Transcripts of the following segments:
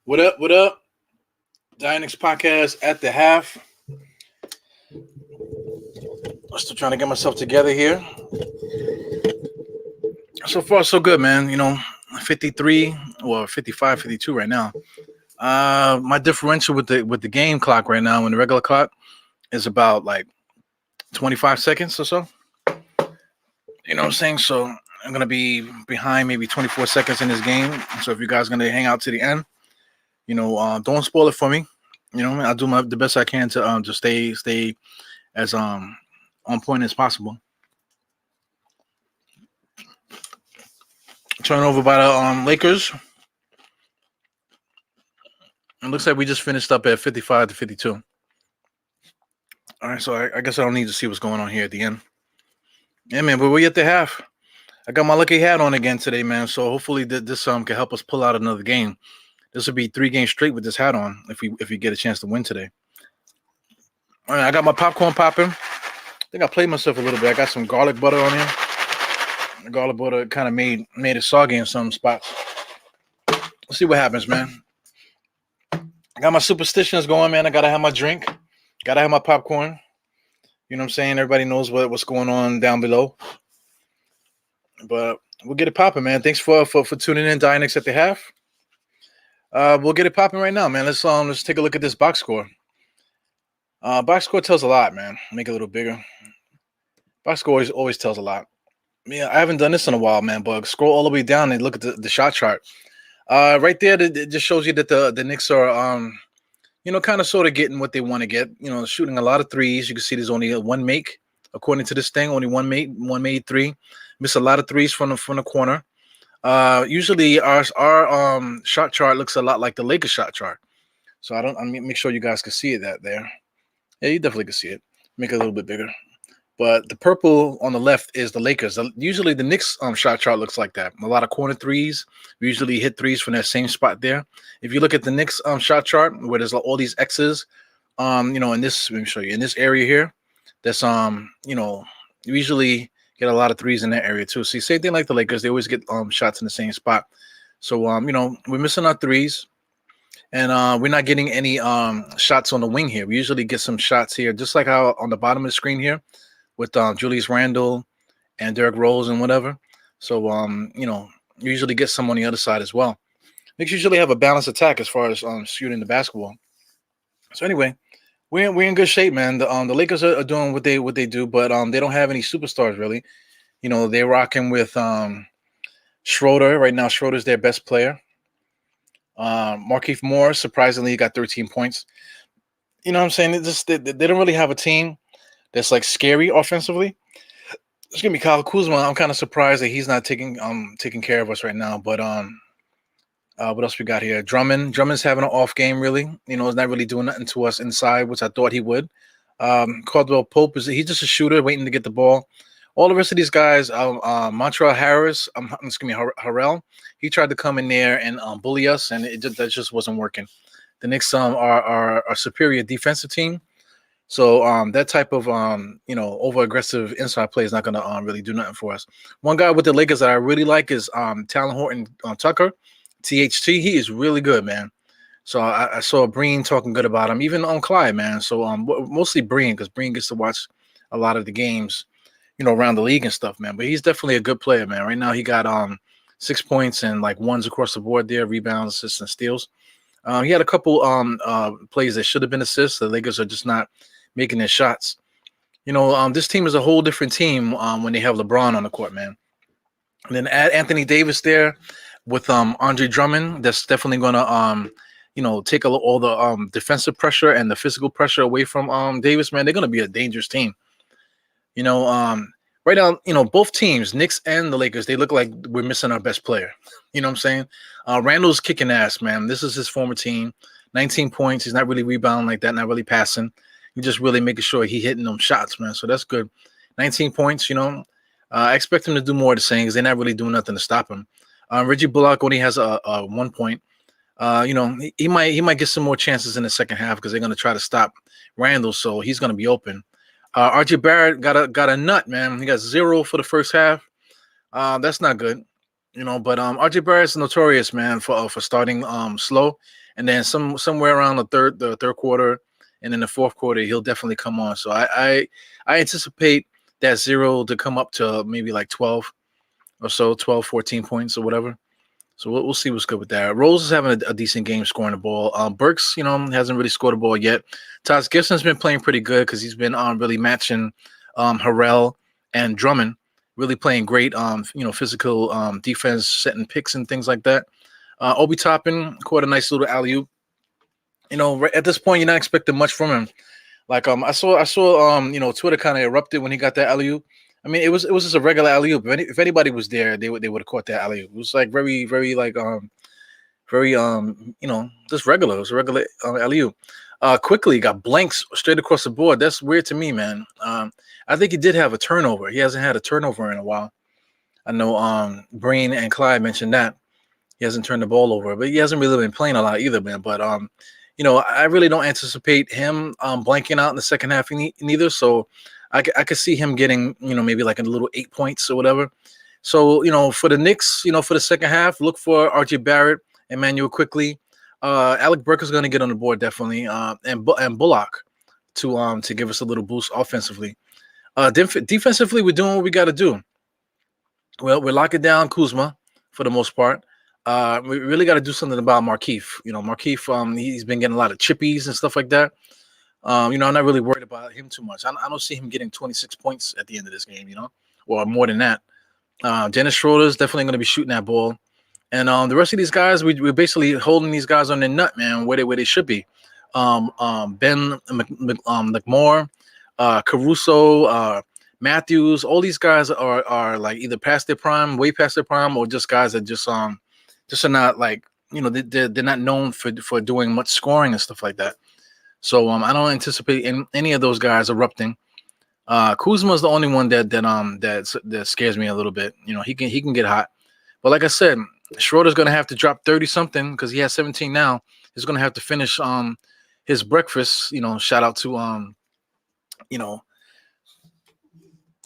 What up? What up? Dynix podcast at the half. I'm still trying to get myself together here. So far, so good, man. 53 or 55, 52 right now. My differential with the game clock right now and the regular clock is about like 25 seconds or so. You know what I'm saying? So I'm gonna be behind maybe 24 seconds in this game. So if you guys gonna hang out to the end, don't spoil it for me. I'll do the best I can to stay as on point as possible. Turn over by the Lakers. It looks like we just finished up at 55 to 52. All right, so I guess I don't need to see what's going on here at the end. Yeah, man, but we at the half. I got my lucky hat on again today, man. So hopefully this can help us pull out another game. This would be 3 games straight with this hat on if we get a chance to win today. All right, I got my popcorn popping. I think I played myself a little bit. I got some garlic butter on here. The garlic butter kind of made it soggy in some spots. Let's see what happens, man. I got my superstitions going, man. I gotta have my drink. Gotta have my popcorn. You know what I'm saying? Everybody knows what's going on down below. But we'll get it popping, man. Thanks for tuning in, Dynix at the half. We'll get it popping right now, man. Let's take a look at this box score. Box score tells a lot, man. Make it a little bigger. Box score always tells a lot. Yeah, I haven't done this in a while, man. But scroll all the way down and look at the shot chart. Right there, it just shows you that the Knicks are kind of sort of getting what they want to get. Shooting a lot of threes. You can see there's only one make, according to this thing. Only one made three. Miss a lot of threes from the corner. Usually our shot chart looks a lot like the Lakers shot chart. So I make sure you guys can see it there. Yeah, you definitely can see it. Make it a little bit bigger. But the purple on the left is the Lakers. Usually the Knicks shot chart looks like that. A lot of corner threes. We usually hit threes from that same spot there. If you look at the Knicks shot chart where there's all these X's, in this, let me show you, in this area here, that's you usually get a lot of threes in that area too. See, same thing like the Lakers, they always get shots in the same spot. So we're missing our threes. And we're not getting any shots on the wing here. We usually get some shots here, just like how on the bottom of the screen here with Julius Randle and Derrick Rose and whatever. So, you usually get some on the other side as well. Knicks usually have a balanced attack as far as shooting the basketball. So anyway, we're in good shape, man. The Lakers are doing what they do, but they don't have any superstars really. They're rocking with Schroeder right now. Schroeder's their best player. Markieff Morris, surprisingly, got 13 points. You know what I'm saying? They don't really have a team that's like scary offensively. It's gonna be Kyle Kuzma. I'm kind of surprised that he's not taking care of us right now. But what else we got here? Drummond's having an off game, really. He's not really doing nothing to us inside, which I thought he would. Caldwell Pope he's just a shooter waiting to get the ball. All the rest of these guys, Montreal Harris, Harrell, he tried to come in there and bully us, and that just wasn't working. The Knicks are a superior defensive team. So that type of over aggressive inside play is not going to really do nothing for us. One guy with the Lakers that I really like is Talon Horton Tucker, THT. He is really good, man. So I saw Breen talking good about him, even on Clyde, man. So mostly Breen, because Breen gets to watch a lot of the games, around the league and stuff, man. But he's definitely a good player, man. Right now he got 6 points and like ones across the board there, rebounds, assists, and steals. He had a couple plays that should have been assists. The Lakers are just not making their shots. This team is a whole different team when they have LeBron on the court, man. And then add Anthony Davis there with Andre Drummond. That's definitely going to, take all the defensive pressure and the physical pressure away from Davis, man. They're going to be a dangerous team. Right now, both teams, Knicks and the Lakers, they look like we're missing our best player. You know what I'm saying? Randall's kicking ass, man. This is his former team. 19 points. He's not really rebounding like that, not really passing. He's just really making sure he's hitting them shots, man. So that's good. 19 points, I expect him to do more of the same because they're not really doing nothing to stop him. Reggie Bullock only has a 1 point. He might get some more chances in the second half because they're going to try to stop Randall, so he's going to be open. RJ Barrett got a nut, man. He got 0 for the first half. That's not good, but RJ Barrett's notorious, man, for starting slow and then somewhere around the third quarter, and in the fourth quarter he'll definitely come on. So I anticipate that zero to come up to maybe like 12 or so, 12, 14 points or whatever. So we'll see what's good with that. Rose is having a decent game scoring the ball. Burks, hasn't really scored a ball yet. Taj Gibson's been playing pretty good because he's been really matching Harrell and Drummond, really playing great, physical defense, setting picks and things like that. Obi Toppin caught a nice little alley-oop. Right at this point, you're not expecting much from him. Like I saw Twitter kind of erupted when he got that alley-oop. I mean, it was just a regular alley-oop. If anybody was there, they would have caught that alley-oop. It was like very, very like very just regular. It was a regular alley-oop. Quickly got blanks straight across the board. That's weird to me, man. I think he did have a turnover. He hasn't had a turnover in a while. I know Brain and Clyde mentioned that. He hasn't turned the ball over, but he hasn't really been playing a lot either, man. But I really don't anticipate him blanking out in the second half neither. So I could see him getting, maybe like a little 8 points or whatever. So, for the Knicks, for the second half, look for RJ Barrett, Emmanuel Quickly. Alec Burke is going to get on the board definitely, and Bullock to give us a little boost offensively. Defensively, we're doing what we got to do. Well, we're locking down Kuzma for the most part. We really got to do something about Markieff. Markieff, he's been getting a lot of chippies and stuff like that. I'm not really worried about him too much. I don't see him getting 26 points at the end of this game, or more than that. Dennis Schroeder's definitely going to be shooting that ball. And the rest of these guys, we're basically holding these guys on their nut, man, where they should be. Ben McMorr, Caruso, Matthews, all these guys are like either past their prime, way past their prime, or just guys that just are not like, they're not known for doing much scoring and stuff like that. So I don't anticipate any of those guys erupting. Kuzma is the only one that scares me a little bit. He can get hot, but like I said, Schroeder's gonna have to drop 30 something because he has 17 now. He's gonna have to finish his breakfast. Shout out to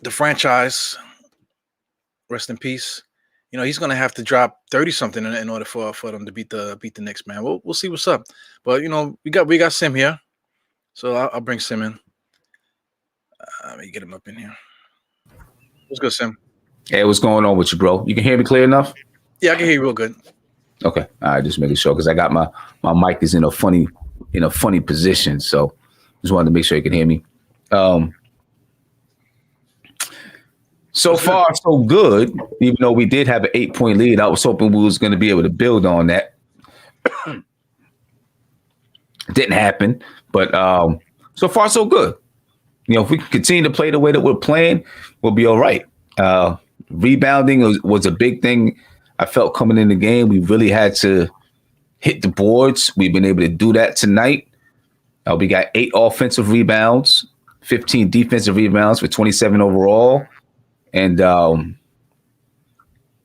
the franchise. Rest in peace. He's gonna have to drop 30 something in order for them to beat the Knicks, man. We'll see what's up. But we got Sim here. So I'll bring Sim in. Let me get him up in here. What's good, Sim? Hey, what's going on with you, bro? You can hear me clear enough? Yeah, I can hear you real good. Okay, all right, just making sure because I got my mic is in a funny position, so just wanted to make sure you can hear me. So far, so good. Even though we did have an 8-point lead, I was hoping we was going to be able to build on that. Didn't happen, but so far, so good. If we can continue to play the way that we're playing, we'll be all right. Rebounding was a big thing. I felt coming in the game, we really had to hit the boards. We've been able to do that tonight. We got 8 offensive rebounds, 15 defensive rebounds for 27 overall. And the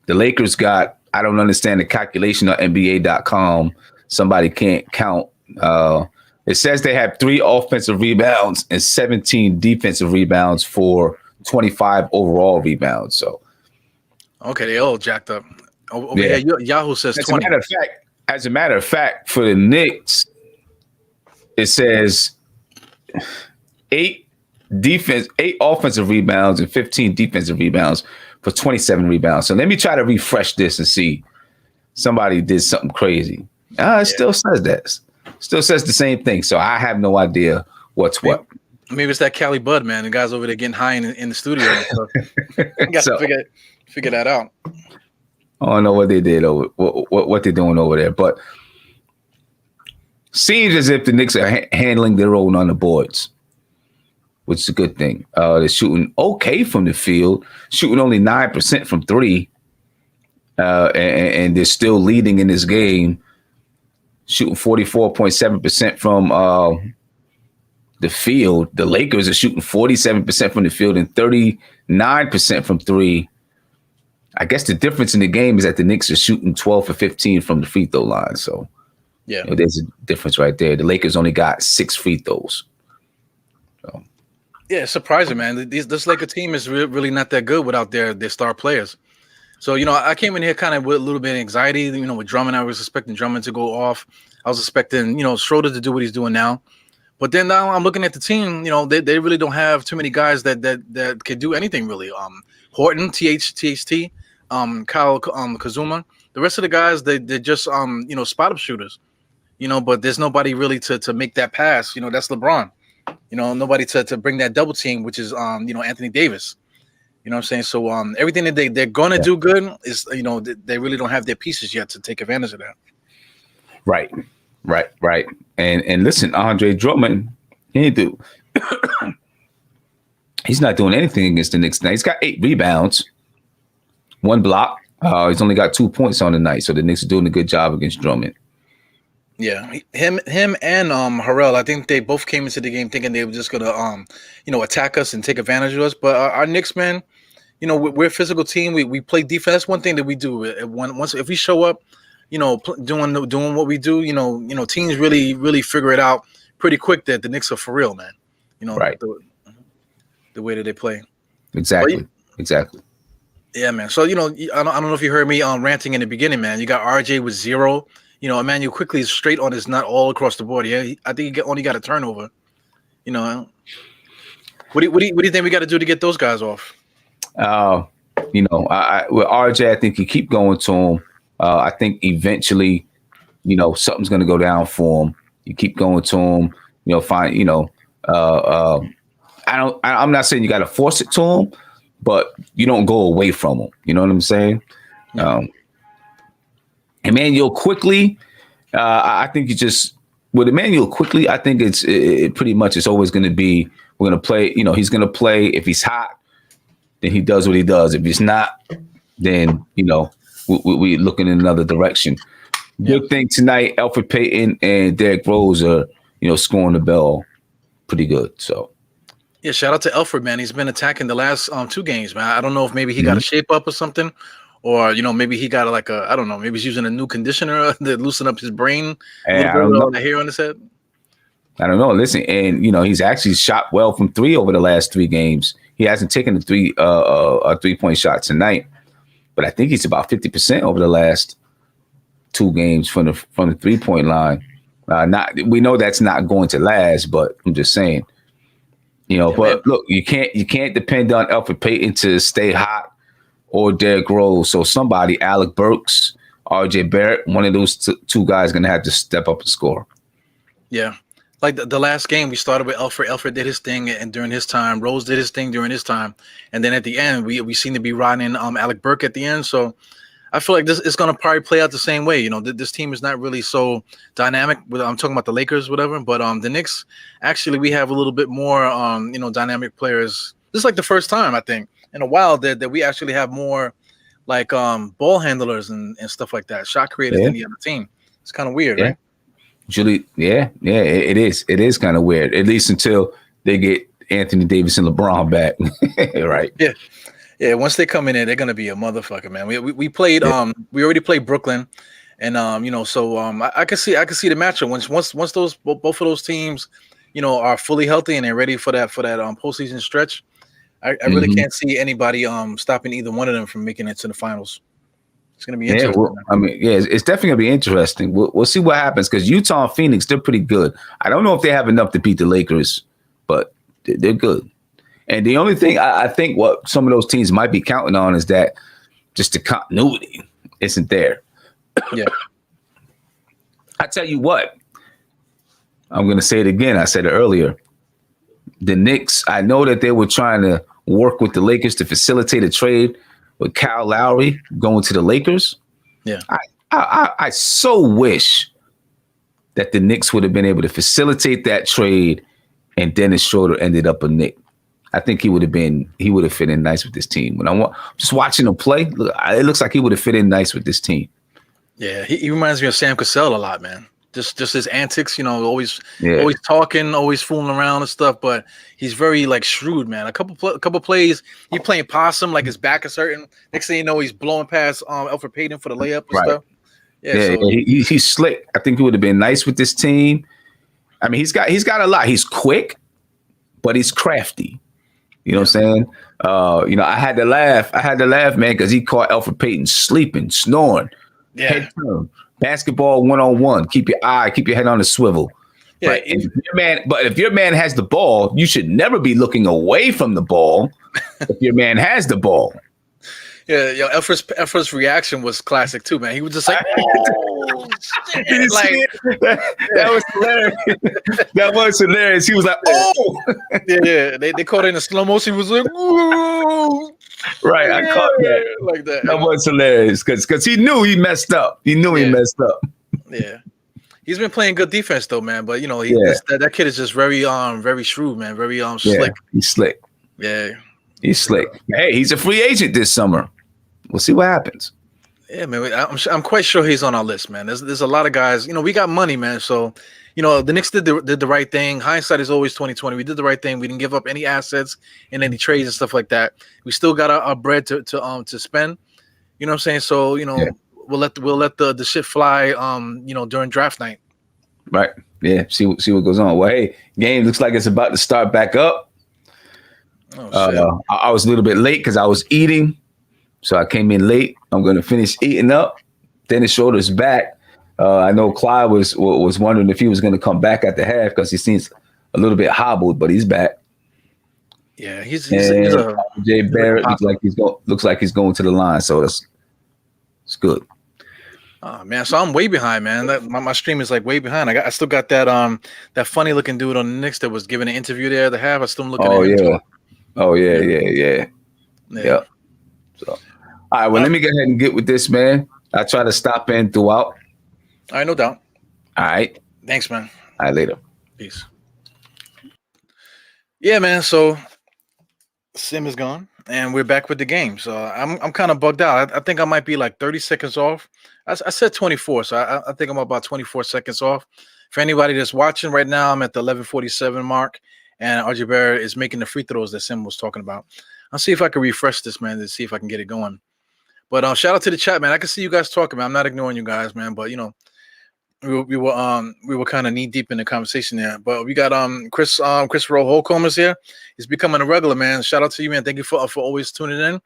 Lakers got, I don't understand the calculation on NBA.com. Somebody can't count. It says they have 3 offensive rebounds and 17 defensive rebounds for 25 overall rebounds. So, okay, they all jacked up. Over here, Yahoo says 20. As a matter of fact, for the Knicks, it says 8 offensive rebounds and 15 defensive rebounds for 27 rebounds. So let me try to refresh this and see somebody did something crazy. It still says that. Still says the same thing. So I have no idea what's what. Maybe it's that Cali Bud, man. The guy's over there getting high in the studio. So got to figure that out. I don't know what they did over what they're doing over there, but seems as if the Knicks are handling their own on the boards, which is a good thing. They're shooting okay from the field, shooting only 9% from 3, and they're still leading in this game, shooting 44.7% from the field. The Lakers are shooting 47% from the field and 39% from 3. I guess the difference in the game is that the Knicks are shooting 12 for 15 from the free throw line. So, there's a difference right there. The Lakers only got 6 free throws. So. Yeah, it's surprising, man. This Laker team is really not that good without their star players. So, I came in here kind of with a little bit of anxiety. With Drummond, I was expecting Drummond to go off. I was expecting, Schroeder to do what he's doing now. But then now I'm looking at the team. They really don't have too many guys that can do anything really. Horton, THT, Kyle Kazuma. The rest of the guys, they're just spot up shooters. But there's nobody really to make that pass. That's LeBron. Nobody to bring that double team, which is Anthony Davis. You know what I'm saying? So everything that they're gonna do good is they really don't have their pieces yet to take advantage of that. Right. And listen, Andre Drummond, he's not doing anything against the Knicks tonight. He's got 8 rebounds, 1 block. He's only got 2 points on the night, so the Knicks are doing a good job against Drummond. Yeah, him and Harrell, I think they both came into the game thinking they were just gonna attack us and take advantage of us. But our Knicks, man, we're a physical team. We play defense. That's one thing that we do. Once if we show up, doing what we do, teams really figure it out pretty quick that the Knicks are for real, man. Right. The way that they play. Exactly. Yeah, man. So I don't know if you heard me ranting in the beginning, man. You got RJ with 0. Emmanuel quickly is straight on his nut all across the board. Yeah, I think he only got a turnover. What do you think we got to do to get those guys off? With RJ, I think you keep going to him. I think eventually, something's going to go down for him. You keep going to him. I'm not saying you got to force it to him, but you don't go away from him. You know what I'm saying? Yeah. Emmanuel quickly, I think with Emmanuel quickly, I think it pretty much it's always going to be, we're going to play, he's going to play. If he's hot, then he does what he does. If he's not, then, we looking in another direction. Yeah. Good thing tonight, Elfrid Payton and Derrick Rose are, scoring the ball pretty good. So. Yeah, shout out to Elfrid, man. He's been attacking the last 2 games, man. I don't know if maybe he got a shape up or something. Or, maybe he got I don't know, maybe he's using a new conditioner to loosen up his brain. I don't know. The hair on his head. I don't know. Listen, and, he's actually shot well from 3 over the last 3 games. He hasn't taken a 3-point shot tonight, but I think he's about 50% over the last 2 games from the 3-point line. We know that's not going to last, but I'm just saying, but man. Look, you can't depend on Elfrid Payton to stay hot. Or Derrick Rose. So somebody, Alec Burks, RJ Barrett, one of those 2 guys going to have to step up and score. Yeah. Like the last game, we started with Elfrid. Elfrid did his thing and during his time. Rose did his thing during his time. And then at the end, we seem to be riding Alec Burke at the end. So I feel like this is going to probably play out the same way. This team is not really so dynamic. I'm talking about the Lakers, whatever. But the Knicks, actually, we have a little bit more, dynamic players. This is like the first time, I think, in a while that we actually have more like ball handlers and stuff like that, shot creators than the other team. It's kind of weird, right? Julie, it is. It is kind of weird, at least until they get Anthony Davis and LeBron back, right? Yeah. Once they come in there, they're gonna be a motherfucker, man. We played we already played Brooklyn, and so I can see the matchup once those both of those teams, are fully healthy and they're ready for that postseason stretch. I really can't see anybody stopping either one of them from making it to the finals. It's going to be interesting. It's definitely going to be interesting. We'll see what happens because Utah and Phoenix, they're pretty good. I don't know if they have enough to beat the Lakers, but they're good. And the only thing I think what some of those teams might be counting on is that just the continuity isn't there. Yeah. I tell you what, I'm going to say it again. I said it earlier. The Knicks, I know that they were trying to work with the Lakers to facilitate a trade with Kyle Lowry going to the Lakers. Yeah. I so wish that the Knicks would have been able to facilitate that trade and Dennis Schroeder ended up a Knick. I think he would have fit in nice with this team. When I'm just watching him play, it looks like he would have fit in nice with this team. Yeah, he reminds me of Sam Cassell a lot, man. Just his antics, always talking, always fooling around and stuff. But he's very shrewd, man. A couple plays, he playing possum, like his back is hurting. Next thing you know, he's blowing past Elfrid Payton for the layup and stuff. Yeah, he's slick. I think he would have been nice with this team. I mean, he's got a lot. He's quick, but he's crafty. You know what I'm saying? I had to laugh. I had to laugh, man, because he caught Alfred Payton sleeping, snoring, head turn, basketball 1-on-1. Keep your head on the swivel. Yeah, Right. And if your man has the ball, you should never be looking away from the ball if your man has the ball. Yeah, Efra's reaction was classic too, man. He was just like, "Oh shit!" That was hilarious. That was hilarious. He was like, "Oh, yeah." They caught it in a slow motion. He was like, "Ooh." Right, I caught that. Like that. That was hilarious because he knew he messed up. He knew he messed up. Yeah. He's been playing good defense though, man. But that kid is just very shrewd, man. Very slick. He's slick. Yeah, he's slick. Hey, he's a free agent this summer. We'll see what happens. Yeah, man. I'm quite sure he's on our list, man. There's a lot of guys. We got money, man. So, the Knicks did the right thing. Hindsight is always 20/20. We did the right thing. We didn't give up any assets and any trades and stuff like that. We still got our bread to spend. You know what I'm saying? So, we'll let the shit fly. During draft night. Right. Yeah. See what goes on. Well, hey, game looks like it's about to start back up. Oh, shit. I was a little bit late because I was eating, so I came in late. I'm going to finish eating up. Dennis Schroeder's back. I know Clyde was wondering if he was going to come back at the half because he seems a little bit hobbled, but he's back. Yeah, he's Jay Barrett looks like he's going to the line, so it's good. Oh man, so I'm way behind, man. My stream is like way behind. I still got that funny looking dude on the Knicks that was giving an interview there at the half. I still looking at him. Yeah. So, all right. Well, let me go ahead and get with this, man. I try to stop in throughout. All right, no doubt. All right. Thanks, man. All right, later. Peace. Yeah, man. So Sim is gone, and we're back with the game. So I'm kind of bugged out. I think I might be like 30 seconds off. I said 24, so I think I'm about 24 seconds off. For anybody that's watching right now, I'm at the 11:47 mark, and RJ Barrett is making the free throws that Sim was talking about. I'll see if I can refresh this, man, to see if I can get it going. But shout out to the chat, man. I can see you guys talking, man. I'm not ignoring you guys, man. But we were kind of knee deep in the conversation there. But we got Christopher Holcomb is here. He's becoming a regular, man. Shout out to you, man. Thank you for always tuning in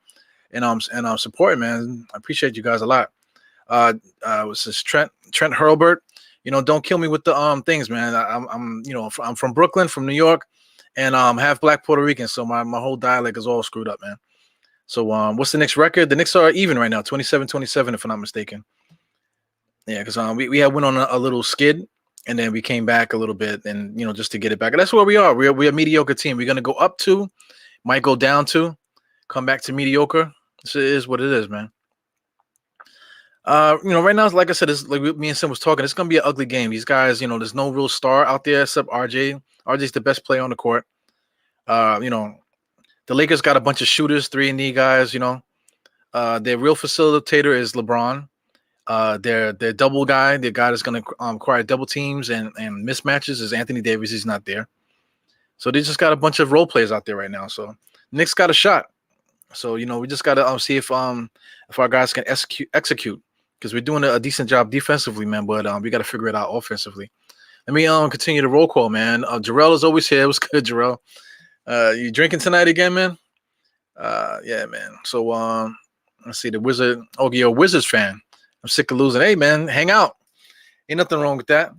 and supporting, man. I appreciate you guys a lot. Was this Trent Hurlbert? Don't kill me with the things, man. I'm from Brooklyn, from New York, and half black Puerto Rican, so my whole dialect is all screwed up, man. So what's the Knicks record? The Knicks are even right now, 27-27, if I'm not mistaken. Yeah, because we went on a little skid, and then we came back a little bit, and just to get it back. And that's where we are. We're a mediocre team. We're gonna go up 2, might go down 2, come back to mediocre. This is what it is, man. Right now, like I said, it's like me and Sim was talking. It's gonna be an ugly game. These guys, there's no real star out there except RJ. RJ's the best player on the court. The Lakers got a bunch of shooters, 3-and-D guys. Their real facilitator is LeBron. Their double guy, the guy that's gonna acquire double teams and mismatches is Anthony Davis. He's not there. So they just got a bunch of role players out there right now. So Knicks got a shot. So we just gotta see if our guys can execute. Because we're doing a decent job defensively, man, but we got to figure it out offensively. Let me continue the roll call, man. Jarrell is always here. What's good, Jarrell? You drinking tonight again, man? Yeah, man. So let's see, the Wizard. Oh, you're a Wizards fan. I'm sick of losing. Hey, man, hang out. Ain't nothing wrong with that.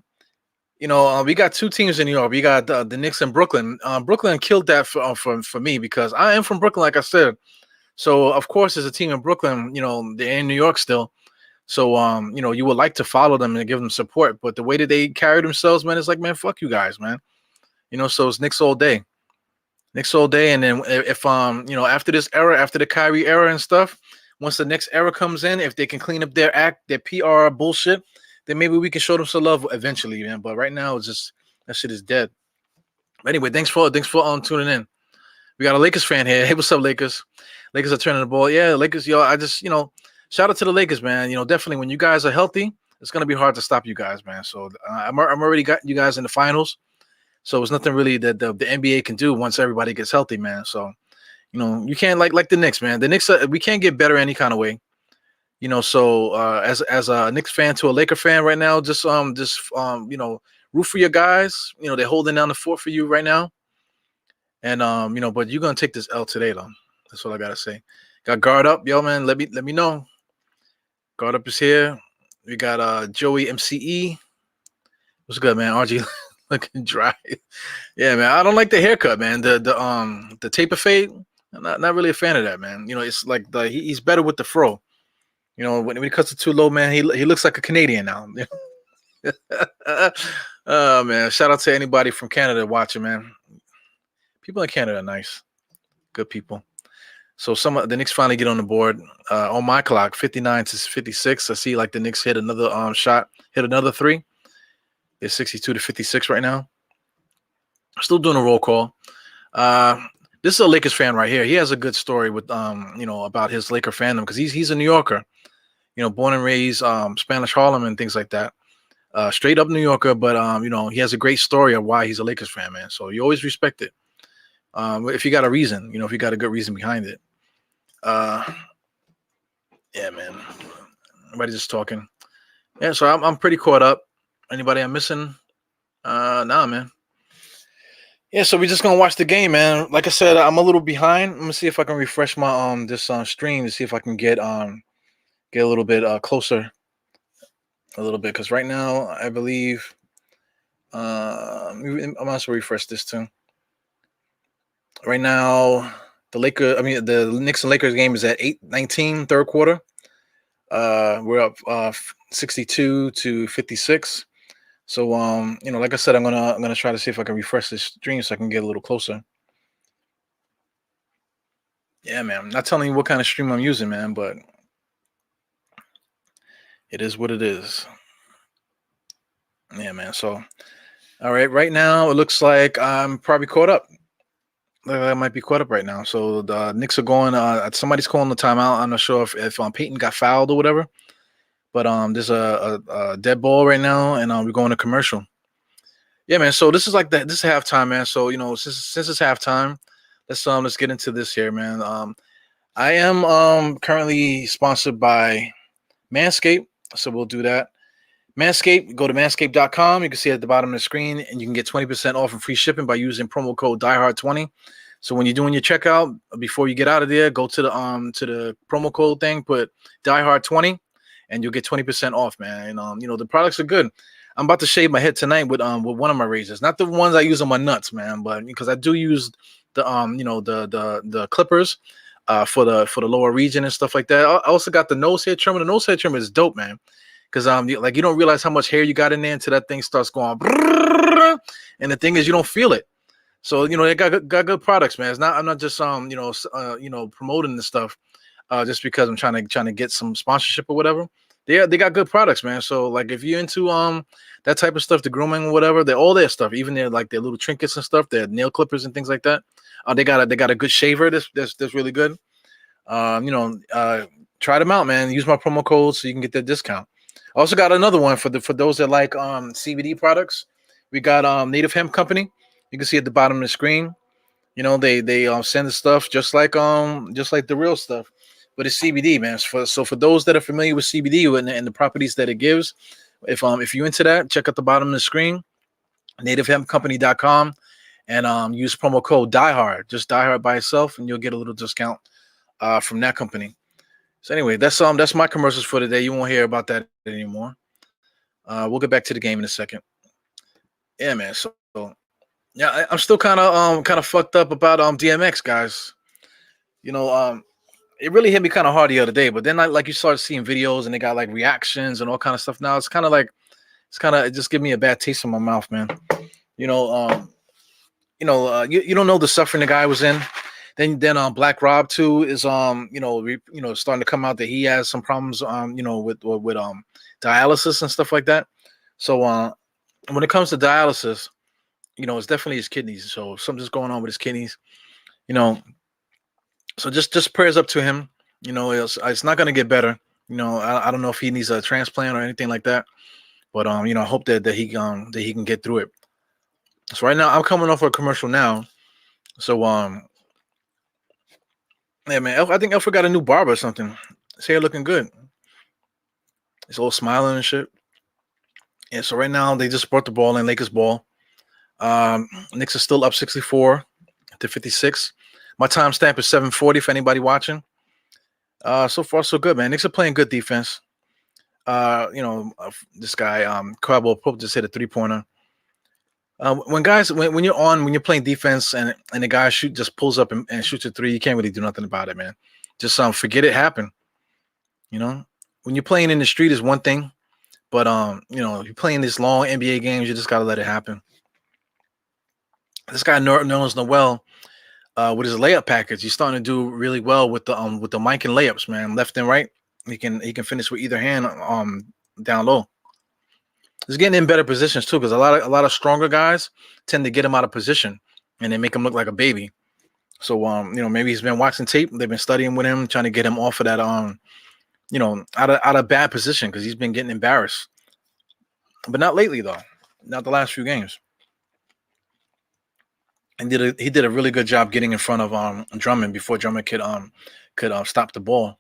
We got 2 teams in New York. We got the Knicks and Brooklyn. Brooklyn killed that for me because I am from Brooklyn, like I said. So of course, there's a team in Brooklyn. They're in New York still. So, you would like to follow them and give them support, but the way that they carry themselves, man, it's like, man, fuck you guys, man. So it's Knicks all day. And then if, after this era, after the Kyrie era and stuff, once the next era comes in, if they can clean up their act, their PR bullshit, then maybe we can show them some love eventually, man. But right now, it's just, that shit is dead. But anyway, thanks for tuning in. We got a Lakers fan here. Hey, what's up, Lakers? Lakers are turning the ball. Yeah, Lakers, I just, shout out to the Lakers, man. Definitely when you guys are healthy, it's going to be hard to stop you guys, man. So I'm already got you guys in the finals. So it's nothing really that the NBA can do once everybody gets healthy, man. So, you can't like the Knicks, man. The Knicks, we can't get better any kind of way. So as a Knicks fan to a Laker fan right now, just root for your guys. They're holding down the fort for you right now. And but you're gonna take this L today, though. That's all I gotta say. Got guard up, yo, man. Let me know. Guard up is here. We got Joey MCE. What's good, man? RG looking dry. Yeah, man. I don't like the haircut, man. The taper fade. I'm not really a fan of that, man. It's like he's better with the fro. When he cuts it too low, man, he looks like a Canadian now. Oh man, shout out to anybody from Canada watching, man. People in Canada are nice, good people. So some of the Knicks finally get on the board. On my clock, 59 to 56. I see like the Knicks hit another shot, hit another three. It's 62 to 56 right now. Still doing a roll call. This is a Lakers fan right here. He has a good story with about his Laker fandom because he's a New Yorker, born and raised Spanish Harlem and things like that. Straight up New Yorker, but he has a great story of why he's a Lakers fan, man. So you always respect it. If you got a reason, if you got a good reason behind it. Yeah, man. Everybody just talking. Yeah, so I'm pretty caught up. Anybody I'm missing? Nah, man. Yeah, so we're just gonna watch the game, man. Like I said, I'm a little behind. I'm gonna see if I can refresh my this stream to see if I can get a little bit closer, a little bit, because right now I believe I might as well refresh this too. Right now, the Knicks and Lakers game is at 8:19, third quarter. We're up 62 to 56. So like I said, I'm gonna try to see if I can refresh this stream so I can get a little closer. Yeah, man. I'm not telling you what kind of stream I'm using, man, but it is what it is. Yeah, man. So all right now it looks like I'm probably caught up. I might be caught up right now. So the Knicks are going. Somebody's calling the timeout. I'm not sure if Peyton got fouled or whatever. But there's a dead ball right now, and we're going to commercial. Yeah, man. So this is this is halftime, man. So since it's halftime, let's get into this here, man. I am currently sponsored by Manscaped, so we'll do that. Manscaped, go to manscaped.com. You can see at the bottom of the screen, and you can get 20% off and free shipping by using promo code DieHard20. So when you're doing your checkout, before you get out of there, go to the promo code thing, put DieHard20, and you'll get 20% off, man. And the products are good. I'm about to shave my head tonight with one of my razors, not the ones I use on my nuts, man, but because I do use the the clippers for the lower region and stuff like that. I also got the nose hair trimmer. The nose hair trimmer is dope, man. Because you don't realize how much hair you got in there until that thing starts going, and the thing is you don't feel it. So they got good products, man. I'm not just promoting this stuff just because I'm trying to get some sponsorship or whatever. They got good products, man. So like if you're into that type of stuff, the grooming or whatever, they're all their stuff, even their little trinkets and stuff, their nail clippers and things like that. They got a good shaver that's really good. Try them out, man. Use my promo code so you can get that discount. I also got another one for those that like CBD products. We got Native Hemp Company. You can see at the bottom of the screen. They send the stuff just like the real stuff, but it's CBD, man. So for those that are familiar with CBD and the properties that it gives, if you're into that, check out the bottom of the screen, nativehempcompany.com, and use promo code DieHard, just DieHard by itself, and you'll get a little discount from that company. So anyway, that's my commercials for today. You won't hear about that anymore. We'll get back to the game in a second. Yeah, man. So yeah, I'm still kind of fucked up about DMX, guys. It really hit me kind of hard the other day. But then you start seeing videos and they got like reactions and all kind of stuff. Now it just give me a bad taste in my mouth, man. You don't know the suffering the guy was in. Then Black Rob too is starting to come out that he has some problems with dialysis and stuff like that. So when it comes to dialysis, it's definitely his kidneys. So something's going on with his kidneys. So just prayers up to him. It's not going to get better. I don't know if he needs a transplant or anything like that, but I hope that he can get through it. So right now I'm coming off a commercial now. So yeah, man, I think Alfred got a new barber or something. His hair looking good. He's all smiling and shit. And so right now they just brought the ball in, Lakers ball. Knicks are still up 64 to 56. My timestamp is 7:40 for anybody watching. So far so good, man. Knicks are playing good defense. This guy, Caldwell Pope just hit a 3-pointer. When you're playing defense and the guy just pulls up and shoots a three, you can't really do nothing about it, man. Just forget it happened. When you're playing in the street is one thing, but you're playing these long NBA games, you just gotta let it happen. This guy knows Noel with his layup package. He's starting to do really well with the mic and layups, man, left and right. He can finish with either hand down low. He's getting in better positions too, because a lot of stronger guys tend to get him out of position and they make him look like a baby. So maybe he's been watching tape. They've been studying with him, trying to get him off of that out of bad position because he's been getting embarrassed. But not lately though, not the last few games. And he did a really good job getting in front of Drummond before Drummond could stop the ball.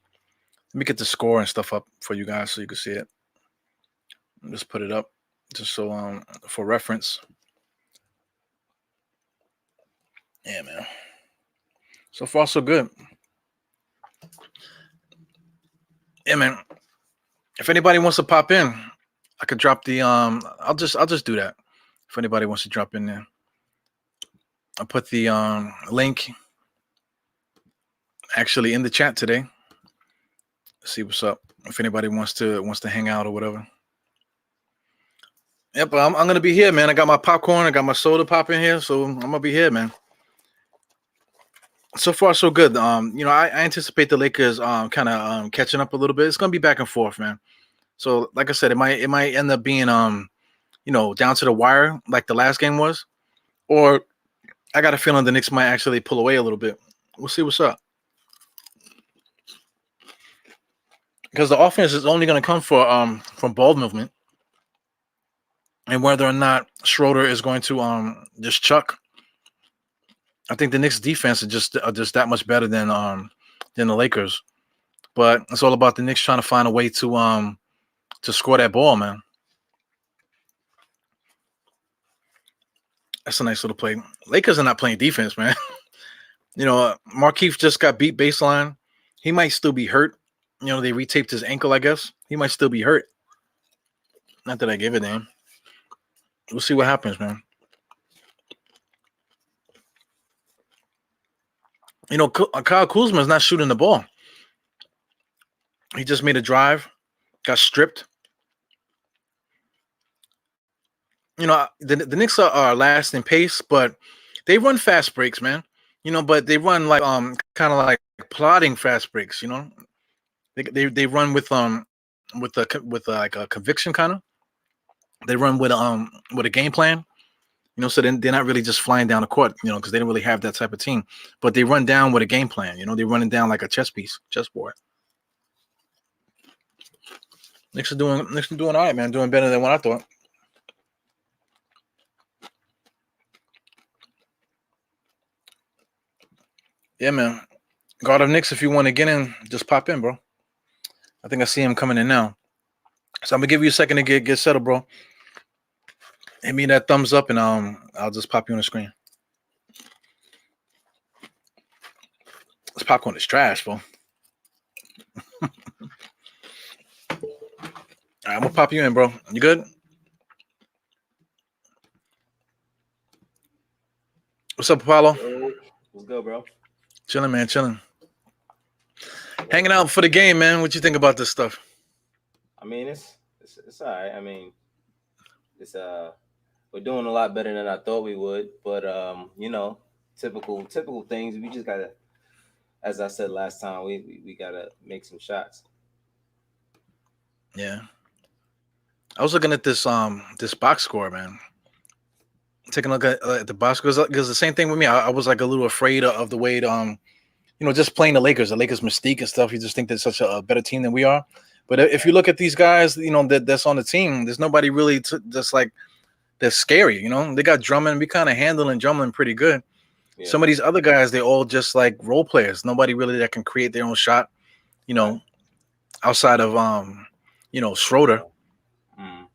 Let me get the score and stuff up for you guys so you can see it. Just put it up just so for reference. Yeah, man. So far so good. Yeah, man. If anybody wants to pop in, I could drop the I'll just do that. If anybody wants to drop in there. I'll put the link actually in the chat today. See what's up. If anybody wants to hang out or whatever. Yep, I'm gonna be here, man. I got my popcorn, I got my soda popping here, so I'm gonna be here, man. So far, so good. I anticipate the Lakers kind of catching up a little bit. It's gonna be back and forth, man. So, like I said, it might end up being down to the wire like the last game was, or I got a feeling the Knicks might actually pull away a little bit. We'll see what's up. Because the offense is only going to come from ball movement, and whether or not Schroeder is going to just chuck. I think the Knicks defense is just that much better than the Lakers, but it's all about the Knicks trying to find a way to score that ball, man. That's a nice little play. Lakers are not playing defense, man. Markieff just got beat baseline. He might still be hurt. They retaped his ankle, I guess. He might still be hurt. Not that I give a damn. We'll see what happens, man. Kyle Kuzma is not shooting the ball. He just made a drive, got stripped. The Knicks are last in pace, but they run fast breaks, man. But they run like kind of like plodding fast breaks. They run with like a conviction kind of. They run with a game plan. So then they're not really just flying down the court, because they don't really have that type of team. But they run down with a game plan. They're running down like a chessboard. Knicks are doing all right, man. Doing better than what I thought. Yeah, man. God of Knicks, if you want to get in, just pop in, bro. I think I see him coming in now. So I'm gonna give you a second to get settled, bro. Hit me that thumbs up, and I'll just pop you on the screen. This popcorn is trash, bro. All right, I'm gonna pop you in, bro. You good? What's up, Apollo? What's good, bro? Chilling, man. Chilling. Hanging out for the game, man. What you think about this stuff? I mean, it's all right. I mean, it's we're doing a lot better than I thought we would, but typical things. We just gotta, as I said last time, we gotta make some shots. Yeah. I was looking at this box score, man. Taking a look at the box score, because the same thing with me. I was like a little afraid of the way just playing the Lakers mystique and stuff. You just think they're such a better team than we are. But if you look at these guys, that's on the team, there's nobody really just like that's scary. They got Drummond. We kind of handling Drummond pretty good. Yeah. Some of these other guys, they all just like role players. Nobody really that can create their own shot. Outside of Schroeder. I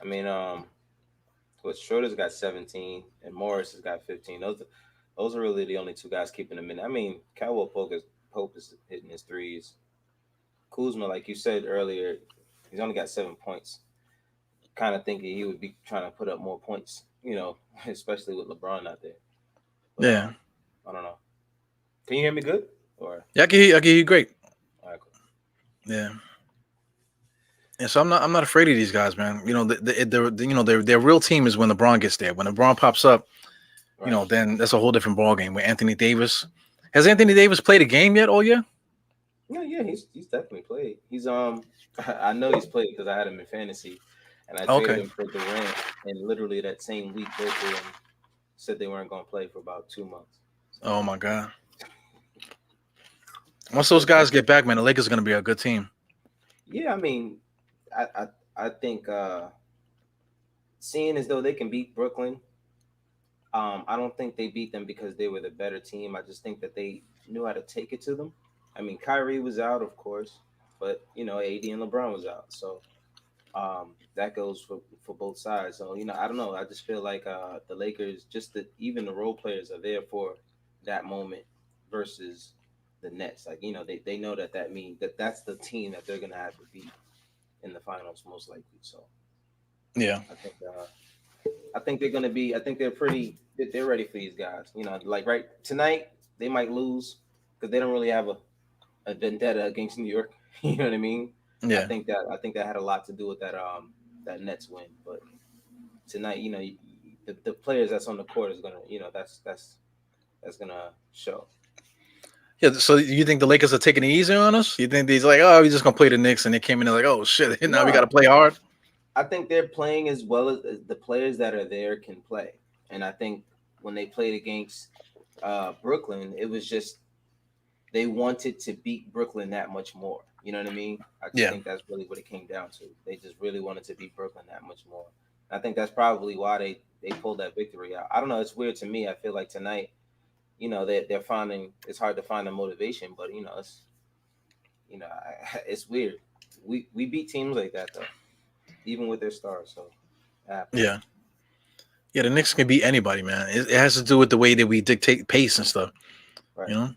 mean, Schroeder's got 17 and Morris has got 15. Those are really the only two guys keeping them in. I mean, Pope is hitting his threes. Kuzma, like you said earlier, he's only got 7 points. Kind of thinking he would be trying to put up more points, especially with LeBron out there. But, Yeah. I don't know. Can you hear me good? Or Yeah, I can hear you great. all right, cool. Yeah. Yeah, so I'm not afraid of these guys, man. Their real team is when LeBron gets there. When LeBron pops up, Right. then that's a whole different ball game. With Anthony Davis, has Anthony Davis played a game yet all year? Yeah, he's definitely played. He's I know he's played because I had him in fantasy, and I traded Okay. him for Durant, and literally that same week both of them said they weren't going to play for about 2 months. So, Oh my God. Once those guys get back, man, the Lakers are going to be a good team. yeah, I mean, I think seeing as though they can beat Brooklyn, I don't think they beat them because they were the better team. I just think that they knew how to take it to them. I mean, Kyrie was out, of course, but AD and LeBron was out, so that goes for both sides. So I don't know. I just feel like the Lakers, even the role players are there for that moment versus the Nets. Like they know that means that's the team that they're gonna have to beat in the finals most likely. So Yeah. I think they're gonna be. I think they're ready for these guys. Like right tonight they might lose because they don't really have a vendetta against New York. You know what I mean? Yeah. I think that had a lot to do with that Nets win. But tonight, the players that's on the court is gonna, that's gonna show. Yeah. So you think the Lakers are taking it easy on us? You think these like, oh, we're just gonna play the Knicks, and they came in there like, oh shit, now we got to No, play hard. I think they're playing as well as the players that are there can play. And I think when they played against Brooklyn, it was just they wanted to beat Brooklyn that much more. You know what I mean? I just Yeah. think that's really what it came down to. They just really wanted to beat Brooklyn that much more. I think that's probably why they pulled that victory out. I don't know. It's weird to me. I feel like tonight, they're finding it's hard to find the motivation, but it's weird. We beat teams like that though, even with their stars. So Yeah. Yeah. The Knicks can beat anybody, man. It has to do with the way that we dictate pace and stuff. right. You know.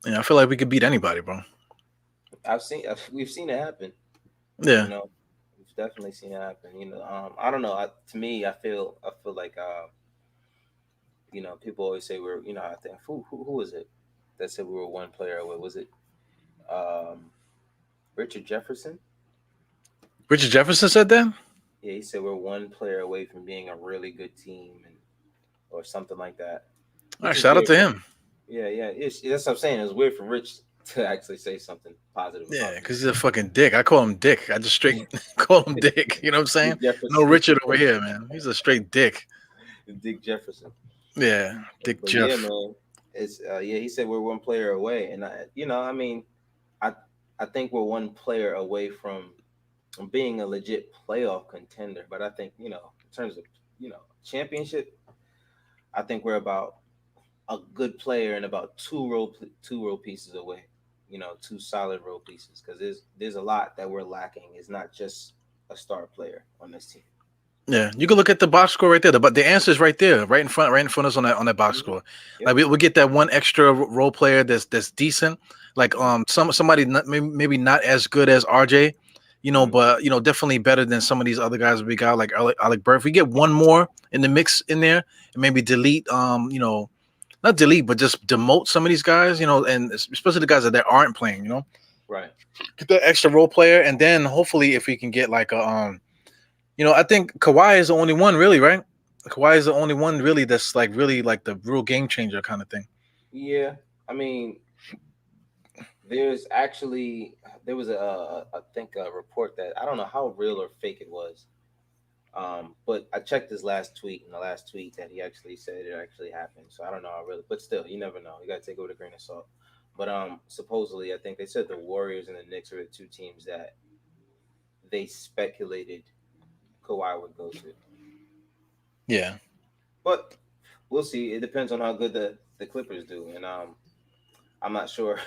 Yeah, I feel like we could beat anybody, bro. We've seen it happen. Yeah. We've definitely seen it happen. I don't know. To me, I feel like people always say we're, I think who was it that said we were one player away? Was it Richard Jefferson? Richard Jefferson said that. Yeah, he said we're one player away from being a really good team, or something like that. All right, shout out to him. Yeah. That's what I'm saying. It was weird for Rich to actually say something positive. Yeah, because he's a fucking dick. I call him Dick. I just straight call him Dick. You know what I'm saying? Jefferson. No Richard over here, man. He's a straight dick. Dick Jefferson. Yeah, Dick But Jeff. yeah, man. It's he said we're one player away, and I think we're one player away from being a legit playoff contender. But I think in terms of championship, I think we're about a good player and about two role pieces away. Two solid role pieces because there's a lot that we're lacking. It's not just a star player on this team. Yeah, you can look at the box score right there. But the answer is right there, right in front of us on that box score. Yep. Like we get that one extra role player that's decent. Like somebody maybe not as good as RJ, but definitely better than some of these other guys we got like Alec Burke. If we get one more in the mix in there and maybe delete not delete but just demote some of these guys, and especially the guys that aren't playing, Right. Get that extra role player, and then hopefully if we can get like a I think Kawhi is the only one really, right? Kawhi is the only one really that's like really like the real game changer kind of thing. Yeah, I mean, there was I think a report that I don't know how real or fake it was, but I checked his last tweet, and the last tweet that he actually said it actually happened. So I don't know how really, but still, you never know. You got to take it with a grain of salt. But supposedly, I think they said the Warriors and the Knicks are the two teams that they speculated Kawhi would go to. Yeah, but we'll see. It depends on how good the Clippers do, and I'm not sure.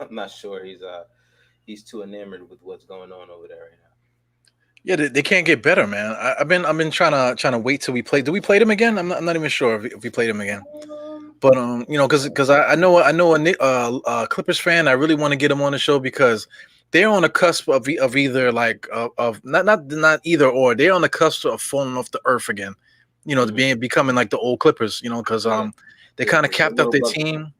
I'm not sure he's too enamored with what's going on over there right now. Yeah, they can't get better, man. I've been trying to wait till we play. Do we play them again? I'm not even sure if we played them again. But because I know a Clippers fan. I really want to get him on the show because they're on the cusp of either like of not either or. They're on the cusp of falling off the earth again. To becoming like the old Clippers. Because they kind of capped up their team.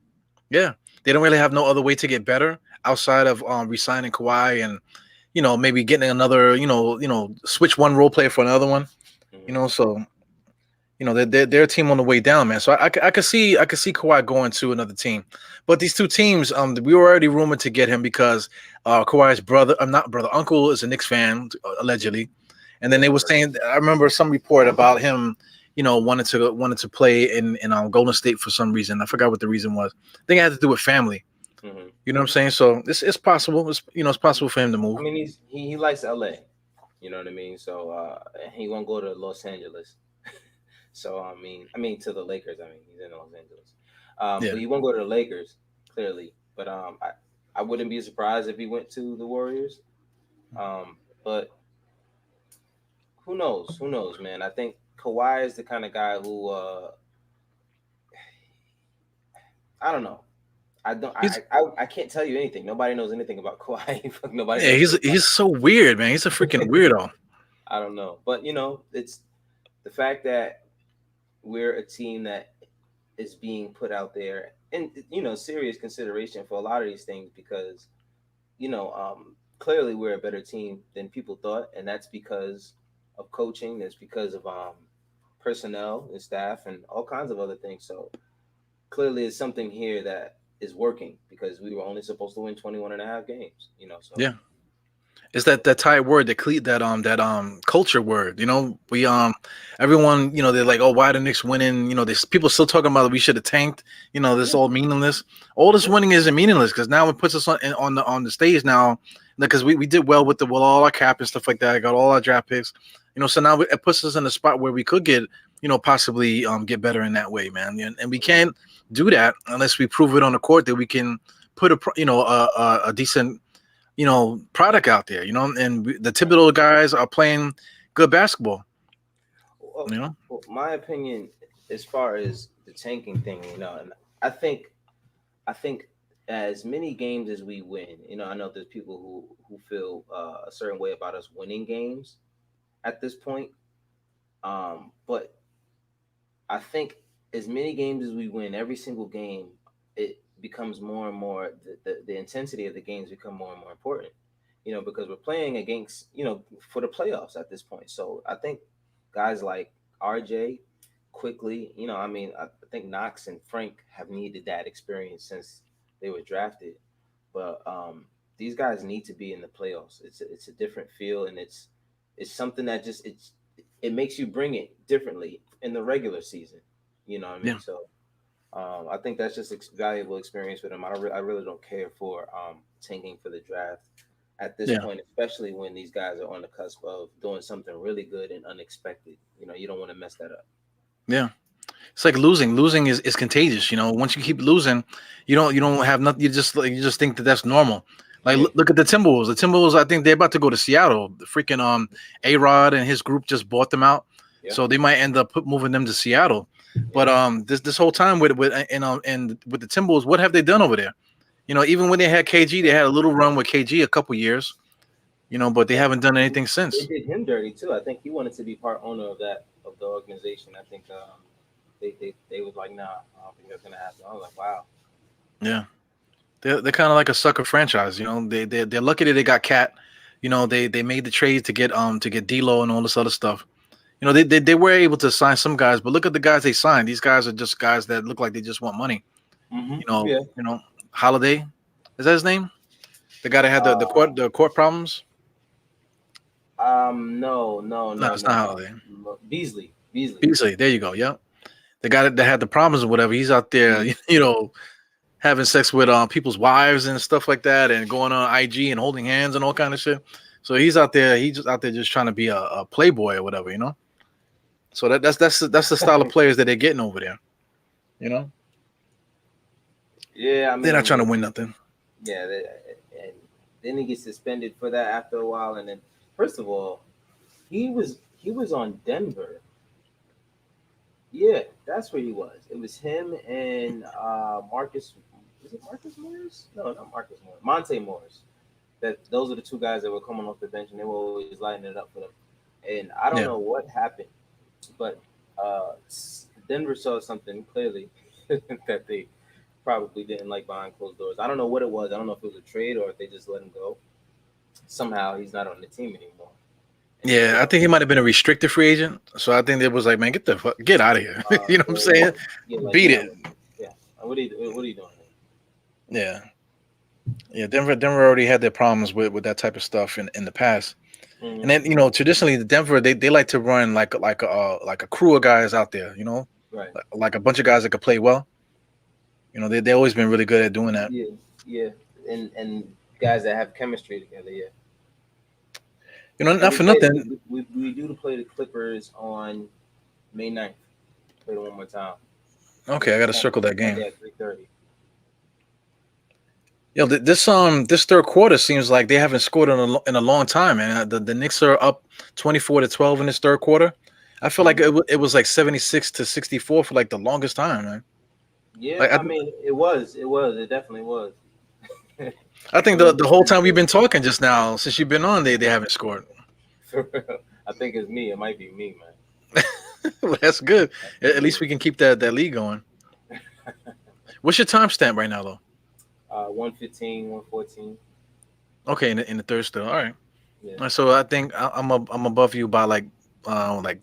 Yeah, they don't really have no other way to get better outside of re-signing Kawhi and maybe getting another switch one role player for another one. So. They're a team on the way down, man. So I could see Kawhi going to another team, but these two teams, we were already rumored to get him because Kawhi's brother, uncle is a Knicks fan allegedly, and then they were saying I remember some report about him, wanted to play in Golden State for some reason. I forgot what the reason was. I think it had to do with family. Mm-hmm. You know what I'm saying? So it's possible. It's possible for him to move. I mean, he likes LA. You know what I mean? So he won't go to Los Angeles. So I mean to the Lakers. I mean he's in Los Angeles, but he won't go to the Lakers clearly. But I wouldn't be surprised if he went to the Warriors. But who knows? Who knows, man? I think Kawhi is the kind of guy who I don't know. I can't tell you anything. Nobody knows anything about Kawhi. Nobody. Yeah, he's so weird, man. He's a freaking weirdo. I don't know, but it's the fact that we're a team that is being put out there and serious consideration for a lot of these things because clearly we're a better team than people thought, and that's because of coaching, that's because of personnel and staff and all kinds of other things. So clearly it's something here that is working because we were only supposed to win 21 and a half games, so yeah. It's that Thai word, that culture word. We everyone, they're like, oh, why the Knicks winning? There's people still talking about we should have tanked. This all meaningless. All this winning isn't meaningless because now it puts us on the stage now because we did well with all our cap and stuff like that. I got all our draft picks. So now it puts us in a spot where we could get possibly get better in that way, man. And we can't do that unless we prove it on the court that we can put a decent product out there, and the Thibodeau guys are playing good basketball. Well, my opinion as far as the tanking thing, and I think as many games as we win, I know there's people who feel a certain way about us winning games at this point, but I think as many games as we win, every single game, it becomes more and more the intensity of the games become more and more important, because we're playing against, for the playoffs at this point. So I think guys like RJ quickly, I think Knox and Frank have needed that experience since they were drafted, but these guys need to be in the playoffs. It's a different feel, and it's something that just it makes you bring it differently in the regular season. You know what I mean? Yeah. So I think that's just valuable experience with him. I really don't care for tanking for the draft at this point, especially when these guys are on the cusp of doing something really good and unexpected. You don't want to mess that up. Yeah. It's like losing. Losing is contagious. Once you keep losing, you don't have nothing. You just think that that's normal. Like look at the Timberwolves. The Timberwolves, I think they're about to go to Seattle. The freaking A-Rod and his group just bought them out, so they might end up moving them to Seattle. But this whole time with the Timberwolves, what have they done over there? Even when they had KG, they had a little run with KG a couple years. But they haven't done anything since. They did him dirty too. I think he wanted to be part owner of the organization. I think they was like, nah, I don't think that's gonna happen. I was like, wow. Yeah. They're kind of like a sucker franchise. They're lucky that they got Cat. They made the trades to get D'Lo and all this other stuff. They were able to sign some guys, but look at the guys they signed. These guys are just guys that look like they just want money. Mm-hmm. Holiday, is that his name? The guy that had the court problems. No, it's not Holiday. Beasley. There you go. Yeah, the guy that had the problems or whatever. He's out there, having sex with people's wives and stuff like that, and going on IG and holding hands and all kind of shit. So he's out there. He's just out there just trying to be a playboy or whatever, So that's the style of players that they're getting over there, Yeah, they're not trying to win nothing. Yeah, and then he gets suspended for that after a while, and then first of all, he was on Denver Yeah, that's where he was. It was him and Marcus. Is it Marcus Morris? No, not Marcus Morris. Monte Morris. That those are the two guys that were coming off the bench, and they were always lighting it up for them. And I don't know Yeah. what happened, but Denver saw something clearly that they probably didn't like behind closed doors. I don't know what it was. I don't know if it was a trade or if they just let him go. Somehow he's not on the team anymore. And Yeah, I think he might have been a restricted free agent. So I think it was like, man, get out of here. You know what I'm saying? yeah, like, Beat yeah, it. yeah. What are you doing? Yeah. Yeah. Denver already had their problems with that type of stuff in the past. And Mm-hmm. then, traditionally the Denver, they like to run like a crew of guys out there, Right. like a bunch of guys that could play well. They always been really good at doing that. Yeah, yeah. And guys that have chemistry together. Yeah. And Not for nothing. we do to play the Clippers on May 9th. Play it one more time. Okay, I got to circle that game. Sunday at 3:30. This third quarter seems like they haven't scored in a long time, man. The Knicks are up 24-12 in this third quarter. I feel like it was like 76-64 for like the longest time, man. Yeah, Like I mean, it definitely was. I think For the whole time we've been talking just now, since you've been on, they haven't scored. real. I think it's me. It might be me, man. Well, that's good. At least we can keep that lead going. What's your timestamp right now, though? 115, 114. Okay, in the third still. All right. Yeah. So I think I'm above you by like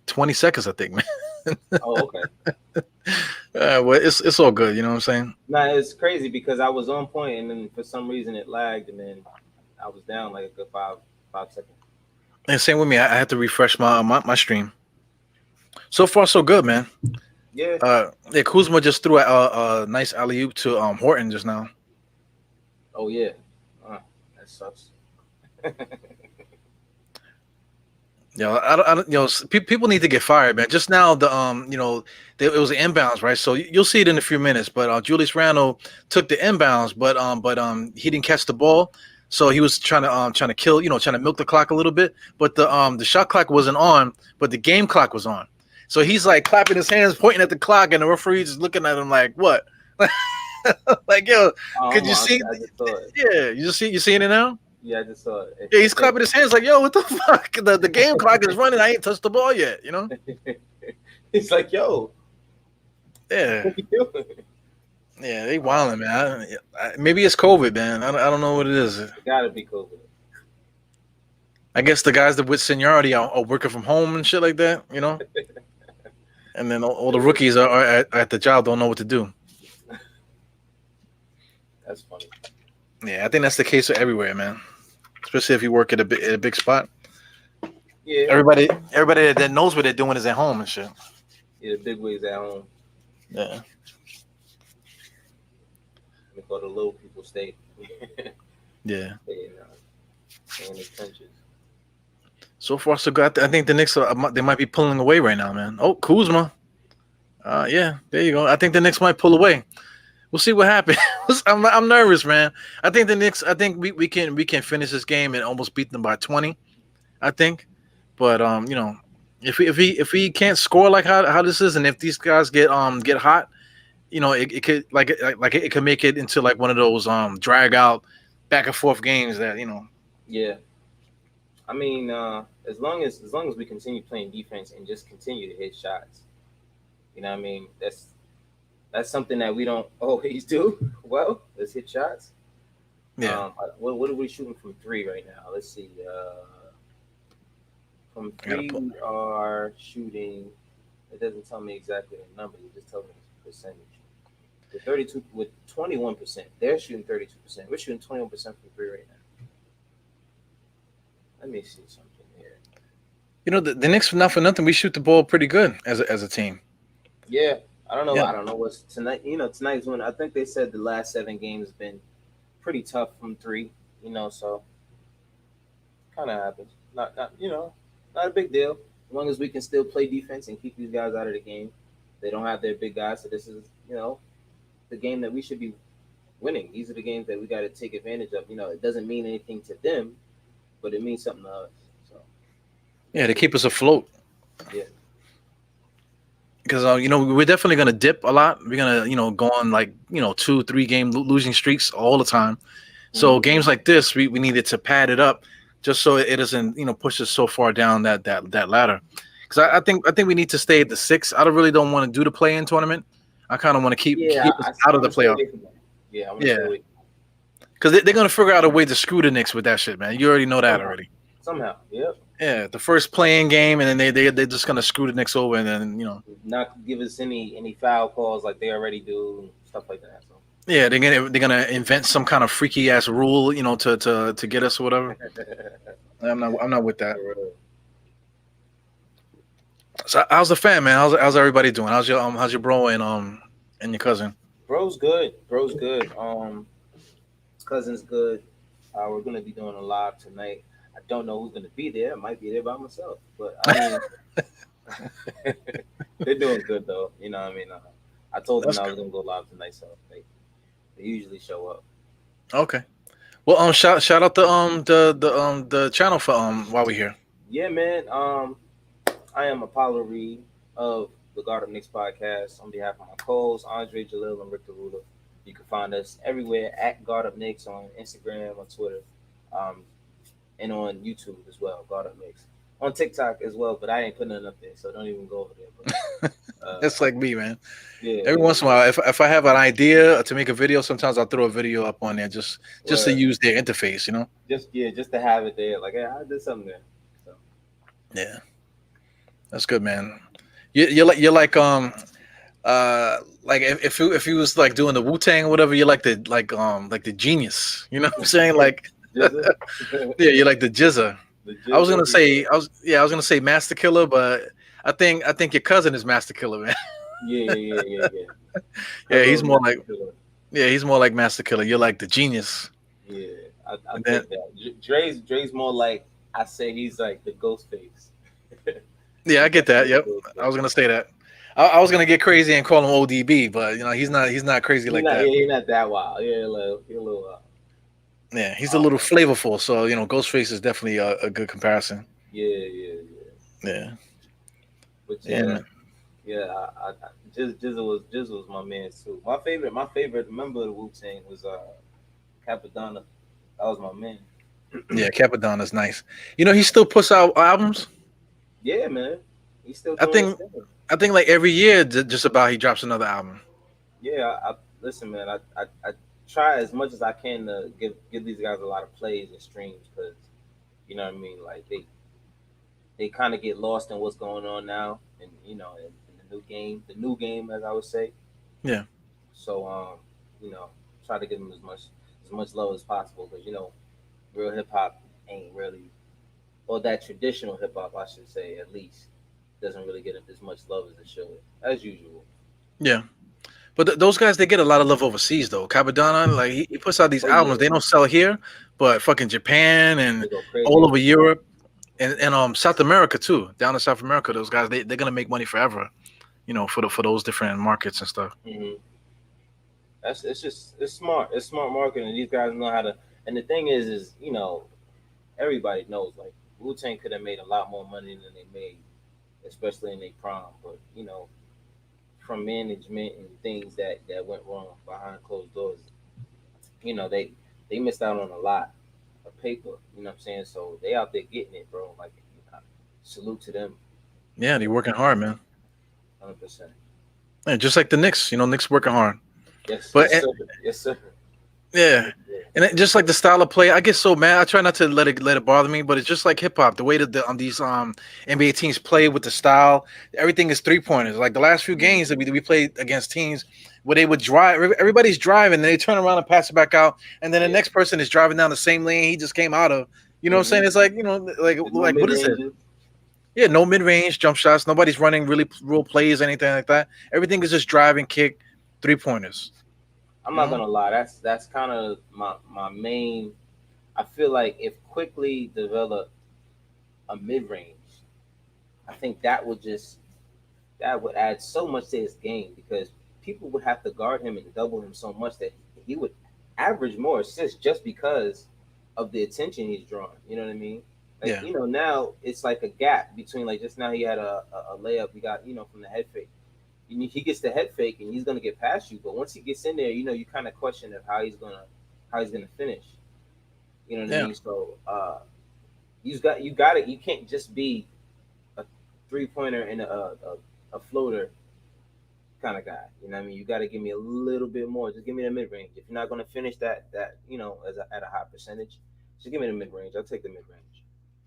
20 seconds, I think, man. Oh, okay. Well, it's all good. You know what I'm saying? Nah, it's crazy because I was on point, and then for some reason it lagged, and then I was down like a good 5 seconds. And same with me. I had to refresh my stream. So far, so good, man. Yeah. Yeah, Kuzma just threw a nice alley oop to Horton just now. Oh yeah. That sucks. People need to get fired, man. Just now, it was an inbounds, right? So you'll see it in a few minutes. But Julius Randle took the inbounds, but he didn't catch the ball, so he was trying to kill, trying to milk the clock a little bit. But the shot clock wasn't on, but the game clock was on. So he's like clapping his hands, pointing at the clock, and the referee's just looking at him like, "What?" Like, yo, could you see? I just saw it. Yeah, you seeing it now? Yeah, I just saw it. Yeah, he's clapping his hands like, "Yo, what the fuck? The game clock is running. I ain't touched the ball yet." He's like, "Yo, Yeah, what you doing?" yeah, they wilding, man. Maybe it's COVID, man. I don't know what it is. It gotta be COVID. I guess the guys that with seniority are working from home and shit like that, And then all the rookies are at the job don't know what to do. That's funny. Yeah, I think that's the case everywhere, man. Especially if you work at a big spot. Yeah. Everybody that knows what they're doing is at home and shit. Yeah, the big wigs at home. Yeah. We go to little people stay. Yeah. Stay in the trenches. So far, so good. I think the Knicks they might be pulling away right now, man. Oh, Kuzma. Yeah, there you go. I think the Knicks might pull away. We'll see what happens. I'm nervous, man. I think the Knicks. I think we can finish this game and almost beat them by 20. I think, but if he can't score like how this is, and if these guys get hot, it could it could make it into like one of those drag out back and forth games that Yeah. I mean, as long as we continue playing defense and just continue to hit shots, you know what I mean? That's something that we don't always do. Well, let's hit shots. Yeah. What are we shooting from three right now? Let's see. From three, we are shooting. It doesn't tell me exactly the number. It just tells me the percentage. The 32 with 21%. They're shooting 32%. We're shooting 21% from three right now. Let me see something here. The Knicks, not for nothing, we shoot the ball pretty good as a team. Yeah, I don't know. Yeah. I don't know what's tonight. Tonight's one. I think they said the last 7 games have been pretty tough from three. So kind of happens. Not not a big deal. As long as we can still play defense and keep these guys out of the game. They don't have their big guys, so this is the game that we should be winning. These are the games that we got to take advantage of. It doesn't mean anything to them, but it means something to us. So yeah, to keep us afloat. Yeah. because we're definitely gonna dip a lot. We're gonna go on like 2-3 game losing streaks all the time. So games like this, we needed to pad it up just so it doesn't push us so far down that ladder. Because I think we need to stay at the 6. I really don't want to do the play-in tournament. I kind of want to keep us out of the playoff. Yeah, I want to stay away. Because they're gonna figure out a way to screw the Knicks with that shit, man. You already know that already. Somehow, yep. Yeah, the first playing game, and then they're just gonna screw the Knicks over, and then not give us any foul calls like they already do, stuff like that. So. Yeah, they're gonna invent some kind of freaky ass rule, to get us or whatever. I'm not with that. So how's the fam, man? How's everybody doing? How's your bro and your cousin? Bro's good. Cousin's good. We're gonna be doing a live tonight. I don't know who's gonna be there. I might be there by myself, but I mean, they're doing good though. You know what I mean? I told them I was gonna go live tonight, so they usually show up. Okay. Well, shout out the channel for while we're here. Yeah, man. I am Apollo Reed of the Guard Up Knicks podcast on behalf of my co-hosts Andre Jalil and Rick DeRuda. You can find us everywhere at Guard Up Knicks on Instagram, on Twitter, and on YouTube as well. Guard Up Knicks on TikTok as well, but I ain't putting it up there, so don't even go over there. But, it's like me, man. Yeah. Every once in a while, if I have an idea to make a video, sometimes I'll throw a video up on there just to use their interface, Just to have it there, like, hey, I did something there. So. Yeah, that's good, man. You're like if he was like doing the Wu-Tang or whatever, you're like the genius. You know what I'm saying? Like, yeah, you're like the Jizza. I was gonna say Master Killer, but I think your cousin is Master Killer, man. Yeah. Yeah, he's more like Master Killer. You're like the genius. Yeah, I think that. Dre's more like, I say he's like the Ghostface. Yeah, I get that. Yep, I was gonna say that. I was gonna get crazy and call him ODB, but he's not crazy like that. Yeah, he's not that wild. Yeah, he's a little. Yeah, he's a little flavorful. So Ghostface is definitely a good comparison. Yeah. But man. I Jizza was my man too. My favorite member of the Wu-Tang was Capadonna. That was my man. Yeah, Capadonna's nice. He still puts out albums. Yeah, man. He's still. I think like every year, just about he drops another album. Yeah, listen, man. I try as much as I can to give these guys a lot of plays and streams, because you know what I mean. Like they kind of get lost in what's going on now, and in the new game, as I would say. Yeah. So try to give them as much love as possible, because real hip hop ain't really, or that traditional hip hop, I should say, at least, doesn't really get as much love as it should, as usual. Yeah. But those guys, they get a lot of love overseas, though. Capadonna, like, he puts out these albums. Yeah. They don't sell here, but fucking Japan and all over Europe and South America, too. Down in South America, those guys, they're going to make money forever, for those different markets and stuff. Mm-hmm. It's smart. It's smart marketing. These guys know how to. And the thing is, everybody knows, like, Wu-Tang could have made a lot more money than they made, especially in their prime. But, from management and things that went wrong behind closed doors, they missed out on a lot of paper. You know what I'm saying? So they out there getting it, bro. Like, salute to them. Yeah, they're working hard, man. 100%. Yeah, just like the Knicks. Knicks working hard. Yes, but yes, sir. Yeah. And just like the style of play, I get so mad. I try not to let it bother me, but it's just like hip hop. The way that these NBA teams play with the style, everything is 3-pointers. Like the last few games that we played against teams where they would drive, everybody's driving, and they turn around and pass it back out, and then the next person is driving down the same lane he just came out of. You know what I'm saying? It's like like what is it? Yeah, no mid range jump shots. Nobody's running real plays, anything like that. Everything is just driving, kick, 3-pointers. I'm not gonna lie. That's kind of my main. I feel like if Quickly developed a mid range, I think that would add so much to his game, because people would have to guard him and double him so much that he would average more assists just because of the attention he's drawing. You know what I mean? Like, yeah. Now it's like a gap between, like, just now he had a layup he got from the head fake. he gets the head fake and he's gonna get past you. But once he gets in there, you kind of question of how he's gonna finish. You know what I Yeah. mean? So you can't just be a 3-pointer and a floater kind of guy. You know what I mean? You got to give me a little bit more. Just give me the mid range. If you're not going to finish that at a high percentage, just give me the mid range. I'll take the mid range.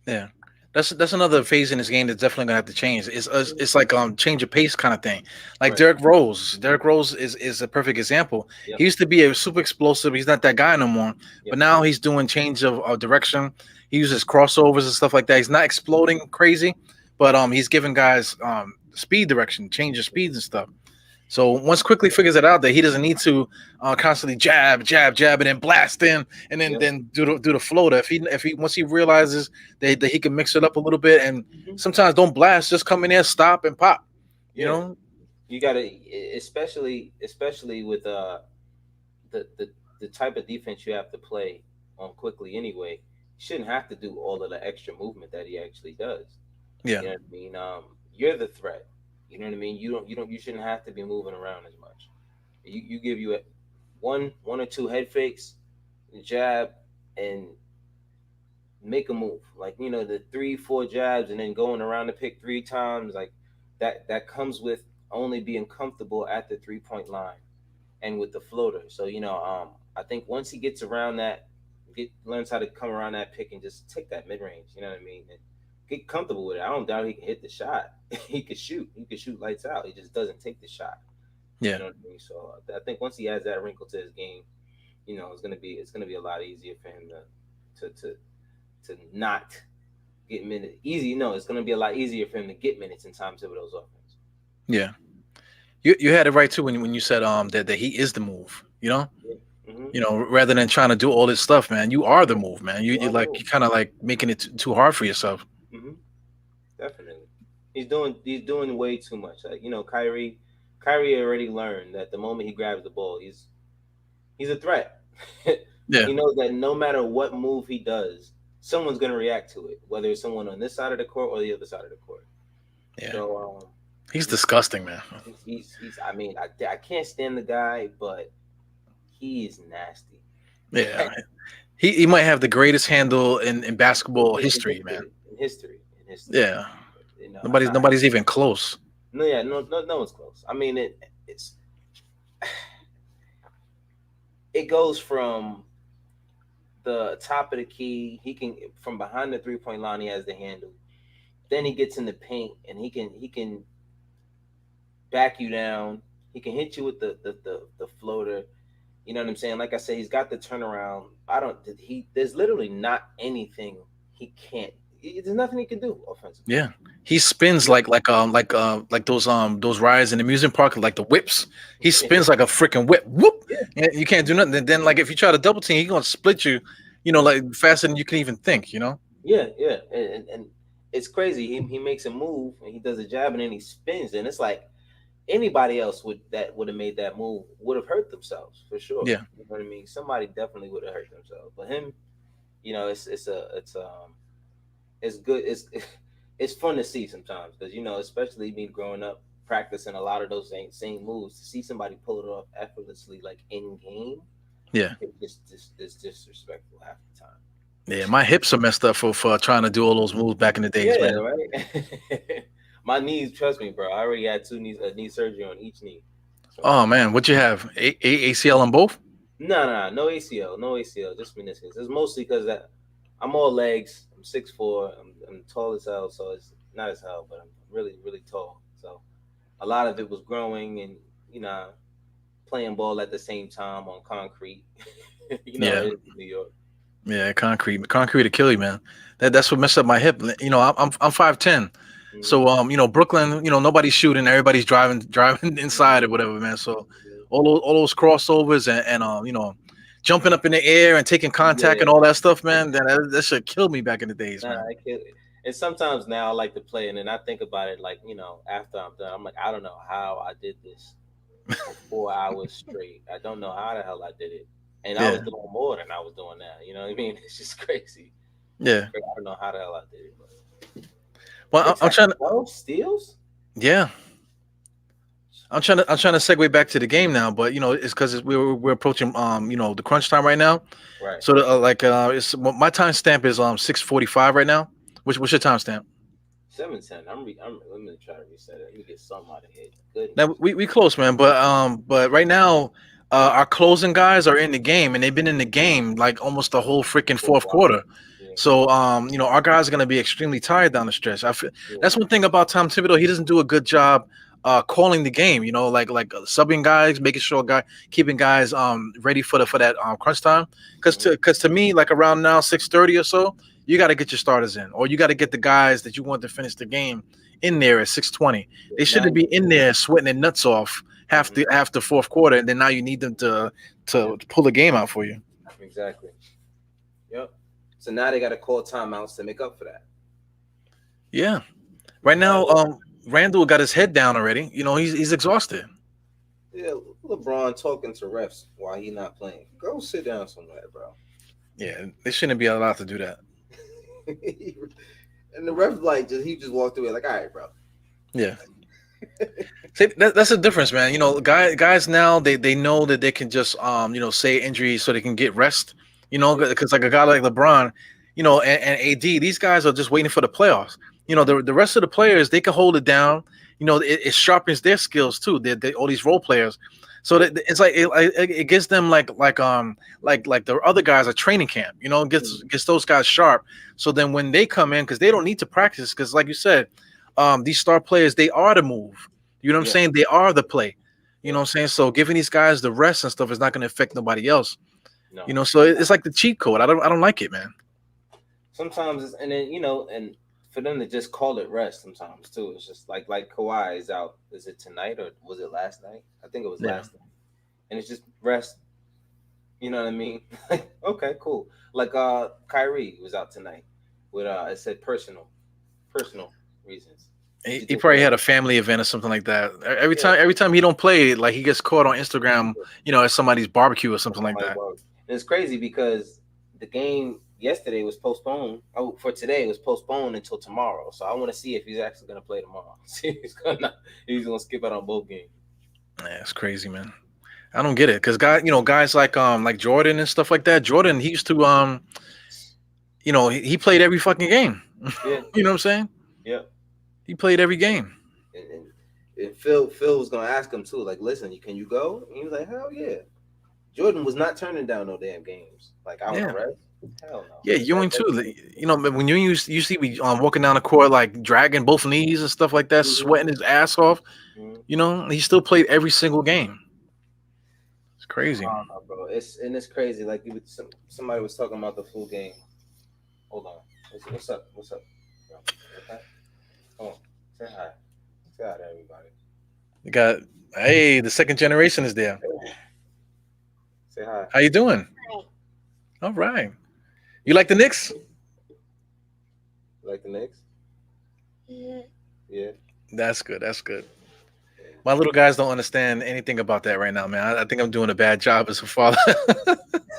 Yeah. That's another phase in this game that's definitely gonna have to change. It's like change of pace kind of thing. Like Right. Derrick Rose. Derrick Rose is a perfect example. Yep. He used to be a super explosive. He's not that guy no more. Yep. But now he's doing change of direction. He uses crossovers and stuff like that. He's not exploding crazy, but he's giving guys speed direction, change of speeds and stuff. So once quickly figures it out that he doesn't need to constantly jab, and then blast in, and then Yep. then do the floater. If he once he realizes that he can mix it up a little bit, and sometimes don't blast, just come in there, stop and pop. You Yeah. know, You got to, especially with the type of defense you have to play on quickly anyway. You shouldn't have to do all of the extra movement that he actually does. yeah, You know what I mean? You're the threat. You know what I mean? You shouldn't have to be moving around as much. You give you one or two head fakes, jab, and make a move. Like, the 3-4 jabs and then going around the pick 3 times, like that comes with only being comfortable at the 3-point line and with the floater. So, I think once he gets around that, learns how to come around that pick and just take that mid range, you know what I mean? And get comfortable with it. I don't doubt he can hit the shot. He could shoot. He could shoot lights out. He just doesn't take the shot. yeah. You know what I mean? So I think once he adds that wrinkle to his game, it's gonna be a lot easier for him to not get minutes. Easy, no, it's gonna be a lot easier for him to get minutes in Tom Thibodeau's offense. Yeah. You had it right too when you said that he is the move. Yeah. Mm-hmm. Rather than trying to do all this stuff, man, you are the move, man. You are the like move. you kind of like making it too hard for yourself. Mm-hmm. Definitely, he's doing way too much. Like, Kyrie already learned that the moment he grabs the ball, he's a threat. Yeah. He knows that no matter what move he does, someone's gonna react to it, whether it's someone on this side of the court or the other side of the court. Yeah. So He's disgusting, man. he's I mean, I can't stand the guy, but he is nasty. Yeah. He might have the greatest handle in basketball history, man. In history. Yeah. Nobody's even close. No, yeah, no one's close. I mean, it goes from the top of the key. He can, from behind the 3-point line, he has the handle. Then he gets in the paint and he can back you down. He can hit you with the floater. You know what I'm saying? Like I said, he's got the turnaround. There's literally not anything he can't. There's nothing he can do offensively. Yeah, he spins like those rides in the amusement park, like the whips. He spins like a freaking whip. Whoop! Yeah. And you can't do nothing. And then like if you try to double team, he's gonna split you. Like faster than you can even think. Yeah, and it's crazy. He makes a move and he does a jab and then he spins, and it's like anybody else would have made that move would have hurt themselves for sure. Yeah, you know what I mean. Somebody definitely would have hurt themselves, but him, it's good. It's fun to see sometimes because especially me growing up practicing a lot of those same moves, to see somebody pull it off effortlessly like in game. Yeah, it's disrespectful half the time. Yeah, my hips are messed up for trying to do all those moves back in the days, Yeah, man. right. My knees, trust me, bro. I already had knee surgery on each knee. So, Oh man, what you have? ACL on both? no ACL, just meniscus. It's mostly because I'm all legs. I'm 6'4". I'm tall as hell, so it's not as hell, but I'm really, really tall. So a lot of it was growing and playing ball at the same time on concrete. Yeah. In New York. Yeah, concrete to kill you, man. That's what messed up my hip. I'm 5'10". Mhm. So Brooklyn, nobody's shooting, everybody's driving inside or whatever, man. So all those crossovers and jumping up in the air and taking contact and all that stuff, man, that should kill me back in the days, man. I can't. And sometimes now I like to play, and then I think about it like, after I'm done, I'm like, I don't know how I did this for 4 hours straight. I don't know how the hell I did it. And I was doing more than I was doing that. You know what I mean? It's just crazy. Yeah. I don't know how the hell I did it. But Well, I'm trying to. 12 steals? Yeah. I'm trying to segue back to the game now, but it's because we're approaching the crunch time right now. Right. So it's my time stamp is 6:45 right now. What's your time stamp? 7:10. I'm let me try to reset it. Let me get something out of here. Good. Now we close, man. But right now, our closing guys are in the game, and they've been in the game like almost the whole freaking fourth quarter. Yeah. So our guys are gonna be extremely tired down the stretch. I feel Yeah. that's one thing about Tom Thibodeau. He doesn't do a good job calling the game. Like subbing guys, making sure keeping guys ready for that crunch time. Because to me, like around now 6:30 or so, you got to get your starters in, or you got to get the guys that you want to finish the game in there at 6:20. They shouldn't be in there sweating their nuts off half the fourth quarter, and then now you need them to pull the game out for you. Exactly. Yep. So now they got to call timeouts to make up for that. Yeah. Right now, Randall got his head down already. He's exhausted. Yeah, LeBron talking to refs while he's not playing. Go sit down somewhere, bro. Yeah, they shouldn't be allowed to do that. And the ref he just walked away like, all right, bro. Yeah. See, that's the difference, man. Guys now they know that they can just say injury so they can get rest. Because like a guy like LeBron, and AD, these guys are just waiting for the playoffs. The rest of the players, they can hold it down. It sharpens their skills too. They all these role players, so that it's like it gives them like the other guys a training camp. Gets those guys sharp. So then when they come in, because they don't need to practice, because like you said, these star players, they are the move. You know what I'm saying? They are the play. You know what I'm saying? So giving these guys the rest and stuff is not going to affect nobody else. No. So it's like the cheat code. I don't like it, man. Sometimes and for them to just call it rest sometimes too. It's just like Kawhi is out. Is it tonight or was it last night? I think it was last night. And it's just rest. You know what I mean? Okay, cool. Like Kyrie was out tonight with it said personal reasons. He probably had a family event or something like that. Every time he don't play, like he gets caught on Instagram, at somebody's barbecue or something like that. And it's crazy because the game yesterday was postponed. Oh, for today it was postponed until tomorrow. So I want to see if he's actually going to play tomorrow. See if he's going to skip out on both games. Yeah, it's crazy, man. I don't get it because guys like Jordan and stuff like that. Jordan, he used to he played every fucking game. Yeah. You know what I'm saying? Yeah. He played every game. And Phil was gonna ask him too, like, listen, can you go? And he was like, hell yeah. Jordan was not turning down no damn games. Like I was rest. Hell no. Yeah, Ewing too. When you see me walking down the court like dragging both knees and stuff like that, sweating his ass off. He still played every single game. It's crazy, bro. It's crazy. Like somebody was talking about the full game. Hold on. What's up? Okay. Oh, say hi. Say hi to everybody. The second generation is there. Say hi. How you doing? Hi. All right. You like the Knicks? You like the Knicks? Yeah. That's good. My little guys don't understand anything about that right now, man. I think I'm doing a bad job as a father.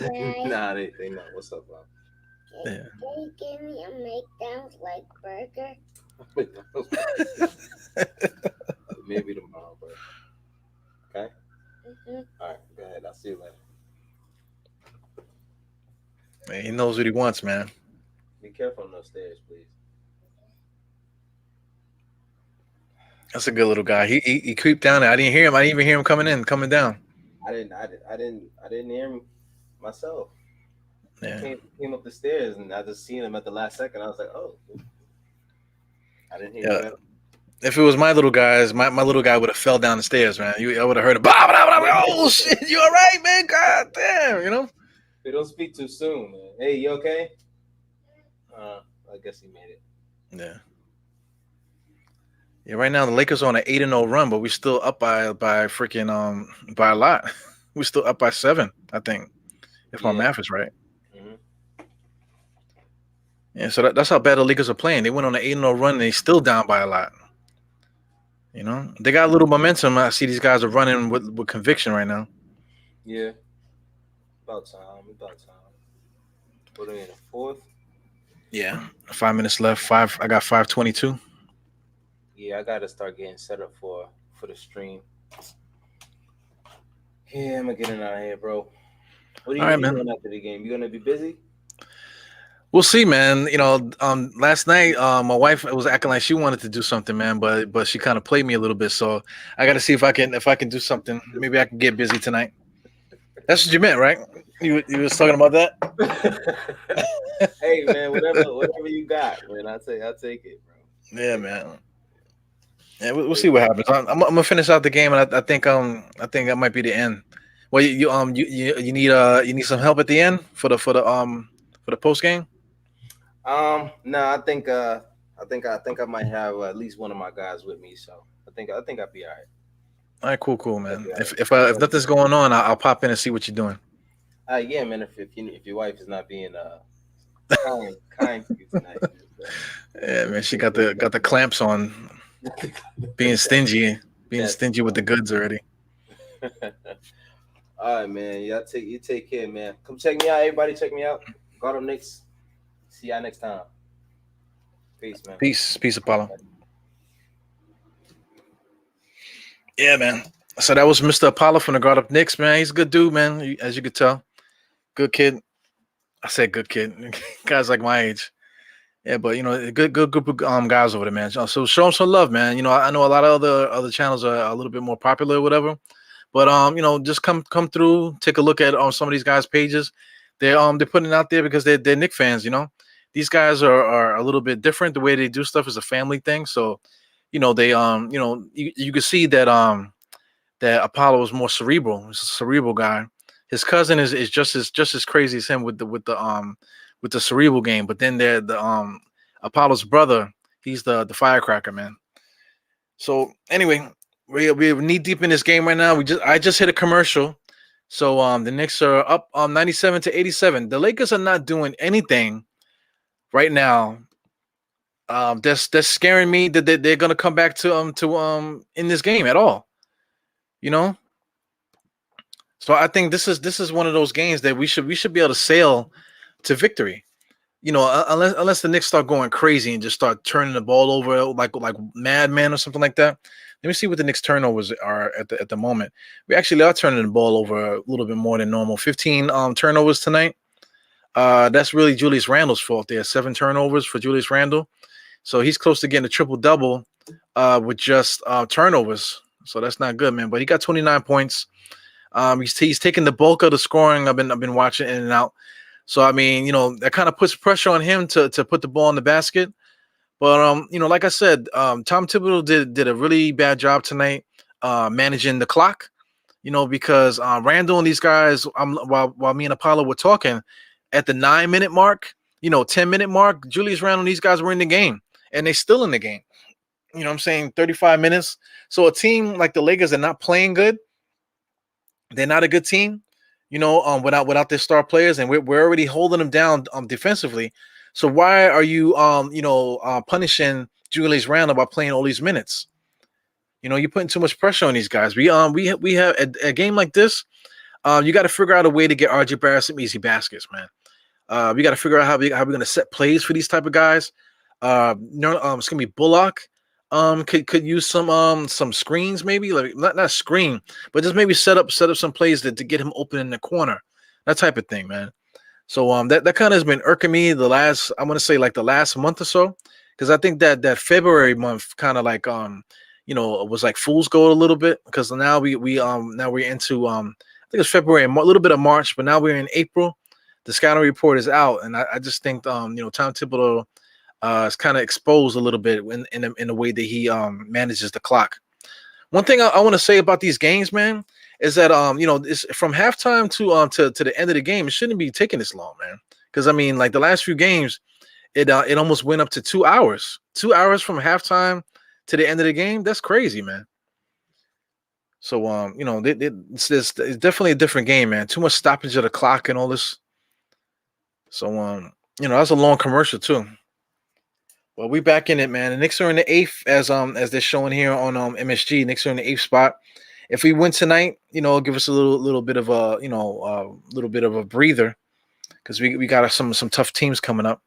Nah, they know. What's up, bro? Can you give me a McDonald's like burger? Maybe tomorrow, bro. Okay? Mm-hmm. All right, go ahead. I'll see you later. Man, he knows what he wants, man. Be careful on those stairs, please. That's a good little guy. He creeped down there. I didn't hear him. I didn't even hear him coming down. I didn't hear him myself. Yeah. He came up the stairs and I just seen him at the last second. I was like, oh. I didn't hear him. If it was my little guys, my little guy would have fell down the stairs, man. I would have heard a oh shit, you all right, man? God damn, They don't speak too soon, man. Hey, you okay? I guess he made it. Yeah. Yeah, right now the Lakers are on an 8-0 run, but we're still up by freaking by a lot. We're still up by 7, I think, if my math is right. Mm-hmm. Yeah, so that's how bad the Lakers are playing. They went on an 8-0 run and they still down by a lot. They got a little momentum. I see these guys are running with conviction right now. Yeah. About time. What are we in the fourth? Yeah. 5 minutes left. I got 5:22. Yeah, I gotta start getting set up for the stream. Yeah, I'm gonna get it out of here, bro. What are All you, right, what are you man. doing after the game? You gonna be busy? We'll see, man. Last night, my wife was acting like she wanted to do something, man, but she kind of played me a little bit. So I got to see if I can do something. Maybe I can get busy tonight. That's what you meant, right? You was talking about that? Hey man, whatever you got, man. I'll take it, bro. Yeah, man. Yeah, we'll see what happens. I'm gonna finish out the game, and I think that might be the end. Well, you need some help at the end for the post game. No, I think I might have at least one of my guys with me, so I think I'll be all right. All right, cool, I'll man. be all right. If nothing's going on, I'll pop in and see what you're doing. Yeah, man. If your wife is not being kind to you tonight, Yeah, man. She got the clamps on, being stingy, That's with the goods already. all right, man. You take care, man. Come check me out, everybody. Check me out. Guard up Knicks. See y'all next time. Peace, man. Peace, Apollo. Yeah, man. So that was Mr. Apollo from the Guard Up Knicks, man. He's a good dude, man. As you could tell, good kid. I said good kid. Guys like my age. Yeah, but good group of guys over there, man. So show them some love, man. I know a lot of other channels are a little bit more popular or whatever, but just come through, take a look at some of these guys' pages. They're putting it out there because they're Knicks fans. These guys are a little bit different. The way they do stuff is a family thing. So, they you can see that Apollo is more cerebral. He's a cerebral guy. His cousin is just as crazy as him with the cerebral game. But then the Apollo's brother, he's the firecracker, man. So anyway, we're knee deep in this game right now. I just hit a commercial. So the Knicks are up 97-87. The Lakers are not doing anything right now. That's scaring me that they're gonna come back to in this game at all. So I think this is one of those games that we should be able to sail to victory. Unless the Knicks start going crazy and just start turning the ball over like madmen or something like that. Let me see what the Knicks turnovers are at the moment. We actually are turning the ball over a little bit more than normal. 15 turnovers tonight. That's really Julius Randle's fault. There 7 turnovers for Julius Randle, so he's close to getting a triple double with just turnovers. So that's not good, man. But he got 29 points. He's taking the bulk of the scoring. I've been watching in and out. So I mean, that kind of puts pressure on him to put the ball in the basket. But like I said, Tom Thibodeau did a really bad job tonight managing the clock. Because Randall and these guys, while me and Apollo were talking, at the 9-minute mark, 10-minute mark, Julius Randle and these guys were in the game, and they're still in the game. What I'm saying? 35 minutes. So a team like the Lakers are not playing good. They're not a good team, without their star players, and we're already holding them down defensively. So why are you punishing Julius Randle by playing all these minutes? You're putting too much pressure on these guys. We have a game like this. You got to figure out a way to get RJ Barrett some easy baskets, man. We got to figure out how we're going to set plays for these type of guys. It's gonna be Bullock. Could use some screens, maybe like not screen, but just maybe set up some plays to get him open in the corner, that type of thing, man. So that kind of has been irking me the last month or so, because I think that February month kind of like was like fool's gold a little bit, because now now we're into I think it's February, a little bit of March, but now we're in April. The scouting report is out, and I just think Tom Thibodeau is kind of exposed a little bit in the way that he manages the clock. One thing I want to say about these games, man, is that it's from halftime to the end of the game. It shouldn't be taking this long, man. Because I mean, like the last few games, it almost went up to 2 hours. 2 hours from halftime to the end of the game. That's crazy, man. So it's definitely a different game, man. Too much stoppage of the clock and all this. So that's a long commercial too. Well, we back in it, man. The Knicks are in the 8th, as they're showing here on MSG. Knicks are in the 8th spot. If we win tonight, it'll give us a little bit of a little bit of a breather, because we got some tough teams coming up.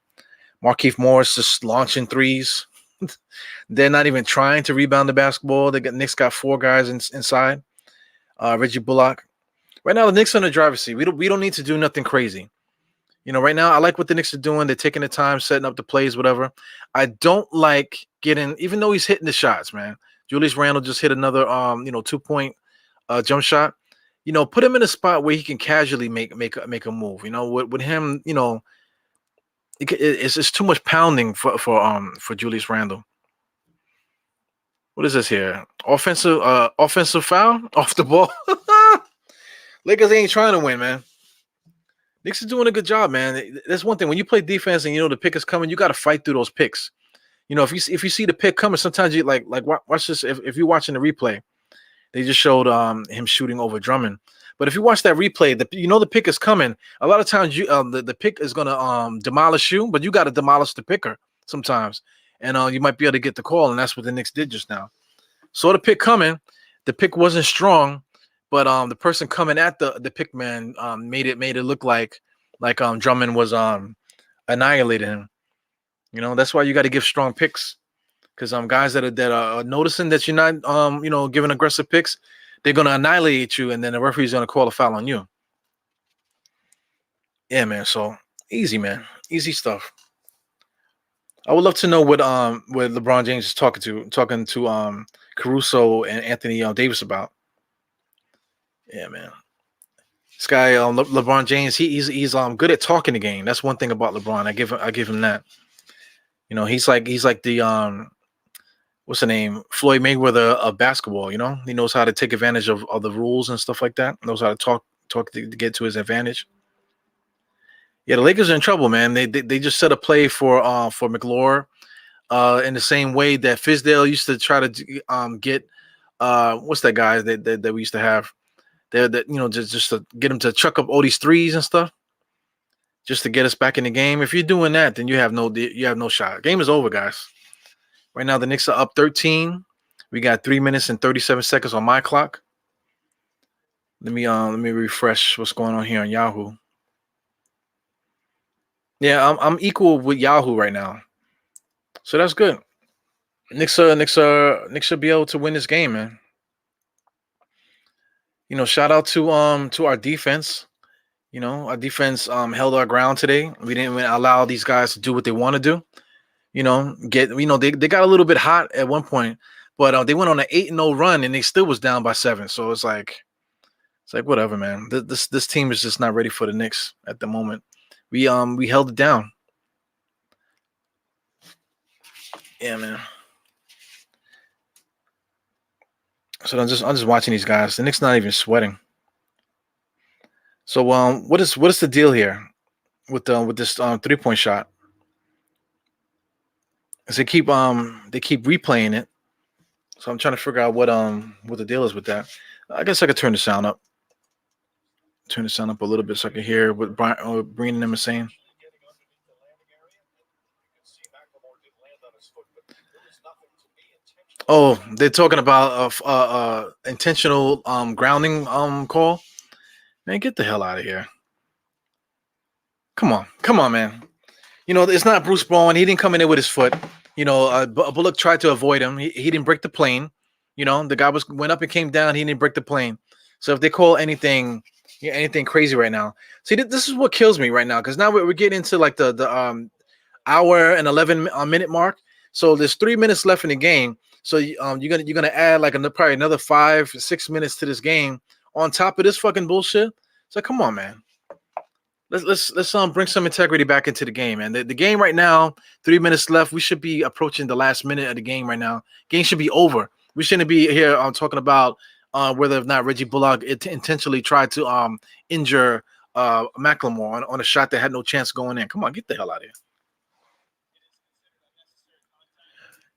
Markieff Morris just launching threes. They're not even trying to rebound the basketball. Knicks got 4 guys inside. Reggie Bullock. Right now, the Knicks are in the driver's seat. We don't need to do nothing crazy. Right now, I like what the Knicks are doing. They're taking the time, setting up the plays, whatever. I don't like getting, even though he's hitting the shots, man. Julius Randle just hit another 2-point jump shot. Put him in a spot where he can casually make a move. With him, it's too much pounding for Julius Randle. What is this here? Offensive foul off the ball. Lakers ain't trying to win, man. Knicks is doing a good job, man. That's one thing. When you play defense and the pick is coming, you got to fight through those picks. If you see the pick coming, sometimes you like watch this. If you're watching the replay, they just showed him shooting over Drummond. But if you watch that replay, the pick is coming. A lot of times the pick is gonna demolish you, but you got to demolish the picker sometimes, and you might be able to get the call, and that's what the Knicks did just now. Saw the pick coming. The pick wasn't strong, but the person coming at the pick man made it look like Drummond was annihilating him. That's why you got to give strong picks, because guys that are noticing that you're not giving aggressive picks, they're gonna annihilate you, and then the referee's gonna call a foul on you. Yeah, man. So easy, man. Easy stuff. I would love to know what LeBron James is talking to Caruso and Anthony Davis about. Yeah, man. This guy, LeBron James, he's good at talking the game. That's one thing about LeBron. I give him that. He's like the what's the name? Floyd Mayweather of basketball. He knows how to take advantage of the rules and stuff like that. Knows how to talk to get to his advantage. Yeah, the Lakers are in trouble, man. They just set a play for McLaurin in the same way that Fizdale used to try to get what's that guy that we used to have there, that just to get him to chuck up all these threes and stuff, just to get us back in the game. If you're doing that, then you have no shot. Game is over, guys. Right now, the Knicks are up 13. We got 3 minutes and 37 seconds on my clock. Let me refresh what's going on here on Yahoo. Yeah, I'm equal with Yahoo right now, so that's good. Knicks should be able to win this game, man. Shout out to our defense. Our defense held our ground today. We didn't even allow these guys to do what they want to do. They got a little bit hot at one point, but they went on an 8-0 run and they still was down by 7. So it's like whatever, man. This team is just not ready for the Knicks at the moment. We held it down. Yeah, man. So I'm just watching these guys. The Knicks not even sweating. So what is the deal here with this 3-point shot? Because they keep replaying it. So I'm trying to figure out what the deal is with that. I guess I could turn the sound up. Turn the sound up a little bit so I can hear what Brian and them are saying. Oh, they're talking about intentional grounding call. Man, get the hell out of here. Come on, man. It's not Bruce Bowen. He didn't come in there with his foot. Bullock tried to avoid him. He didn't break the plane. The guy went up and came down. He didn't break the plane. So if they call anything crazy right now, see, this is what kills me right now, because now we're getting into like the hour and 11 minute mark. So there's 3 minutes left in the game. So you're gonna add like probably another 5-6 minutes to this game on top of this fucking bullshit. So come on, man. Let's bring some integrity back into the game, man. The game right now, 3 minutes left. We should be approaching the last minute of the game right now. Game should be over. We shouldn't be here talking about whether or not Reggie Bullock intentionally tried to injure McLemore on a shot that had no chance going in. Come on, get the hell out of here.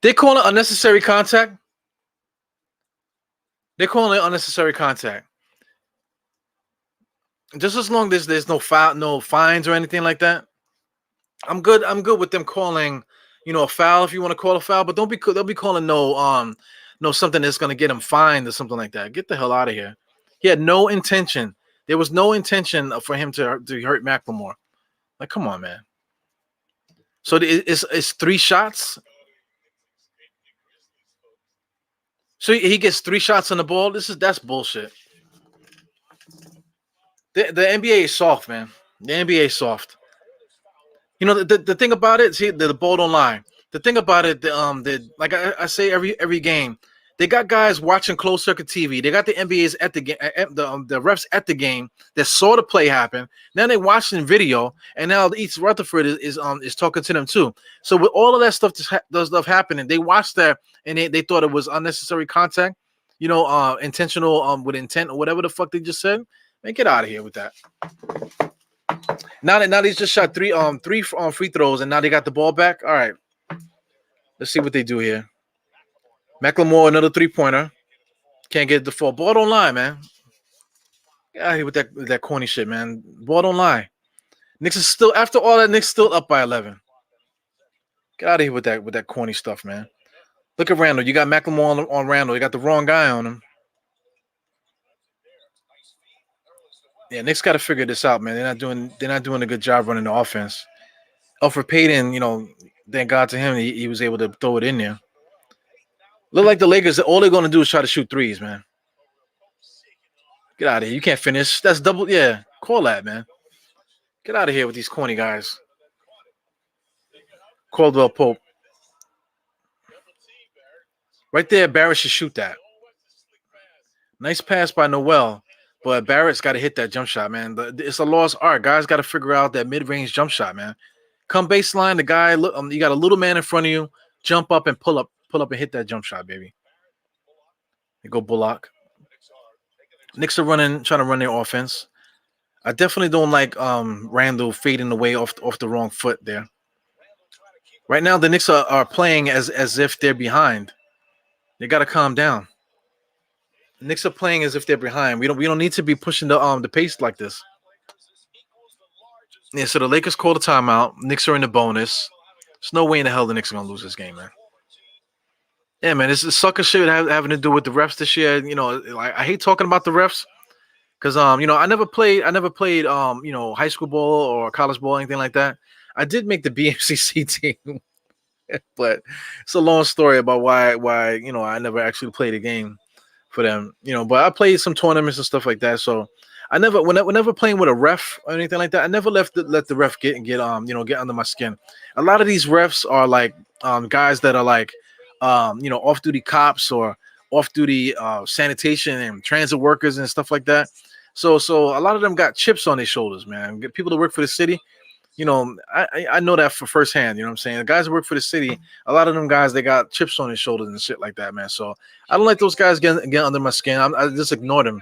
They call it unnecessary contact. They're calling it unnecessary contact. Just as long as there's no foul, no fines or anything like that, I'm good. I'm good with them calling, a foul if you want to call a foul, but they'll be calling no something that's gonna get him fined or something like that. Get the hell out of here. He had no intention. There was no intention for him to hurt McLemore. Like, come on, man. So it's 3 shots. So he gets 3 shots on the ball. That's bullshit. The NBA is soft, man. The NBA is soft. You know the thing about it, see, the ball don't lie. The thing about it, like I say every game, they got guys watching closed circuit TV. They got the NBA's at the game, the refs at the game that saw the play happen. Now they watching video, and now East Rutherford is talking to them too. So with all of that stuff, does stuff happening, they watched that and they thought it was unnecessary contact, intentional with intent or whatever the fuck they just said. Man, get out of here with that. Now they just shot three free throws, and now they got the ball back. All right, let's see what they do here. McLemore, another 3-pointer. Can't get the full ball. Don't lie, man. Get out of here with that corny shit, man. Ball don't lie. Knicks is still, after all that, Knicks still up by 11. Get out of here with that corny stuff, man. Look at Randall. You got McLemore on Randall. You got the wrong guy on him. Yeah, Knicks got to figure this out, man. They're not doing a good job running the offense. Alfred Payton, thank God to him, he was able to throw it in there. Look like the Lakers, all they're going to do is try to shoot threes, man. Get out of here. You can't finish. That's double. Yeah, call that, man. Get out of here with these corny guys. Caldwell Pope. Right there, Barrett should shoot that. Nice pass by Noel. But Barrett's got to hit that jump shot, man. It's a lost art. Guys got to figure out that mid-range jump shot, man. Come baseline, the guy, you got a little man in front of you. Jump up and pull up and hit that jump shot, baby. They go Bullock. Knicks are trying to run their offense. I definitely don't like Randall fading away off the wrong foot there. Right now, the Knicks are playing as if they're behind. They got to calm down. The Knicks are playing as if they're behind. We don't need to be pushing the pace like this. Yeah, so the Lakers call the timeout. Knicks are in the bonus. There's no way in the hell the Knicks are gonna lose this game, man. Yeah, man, it's sucker shit having to do with the refs this year. Like I hate talking about the refs because I never played high school ball or college ball, anything like that. I did make the BMCC team, but it's a long story about why I never actually played a game for them, but I played some tournaments and stuff like that. So I whenever playing with a ref or anything like that, I never let the ref get under my skin. A lot of these refs are like guys that are like off-duty cops or off-duty sanitation and transit workers and stuff like that. So a lot of them got chips on their shoulders, man. Get people to work for the city. I know that for firsthand. You know what I'm saying? The guys that work for the city, a lot of them guys, they got chips on their shoulders and shit like that, man. So I don't like those guys get under my skin. I just ignore them.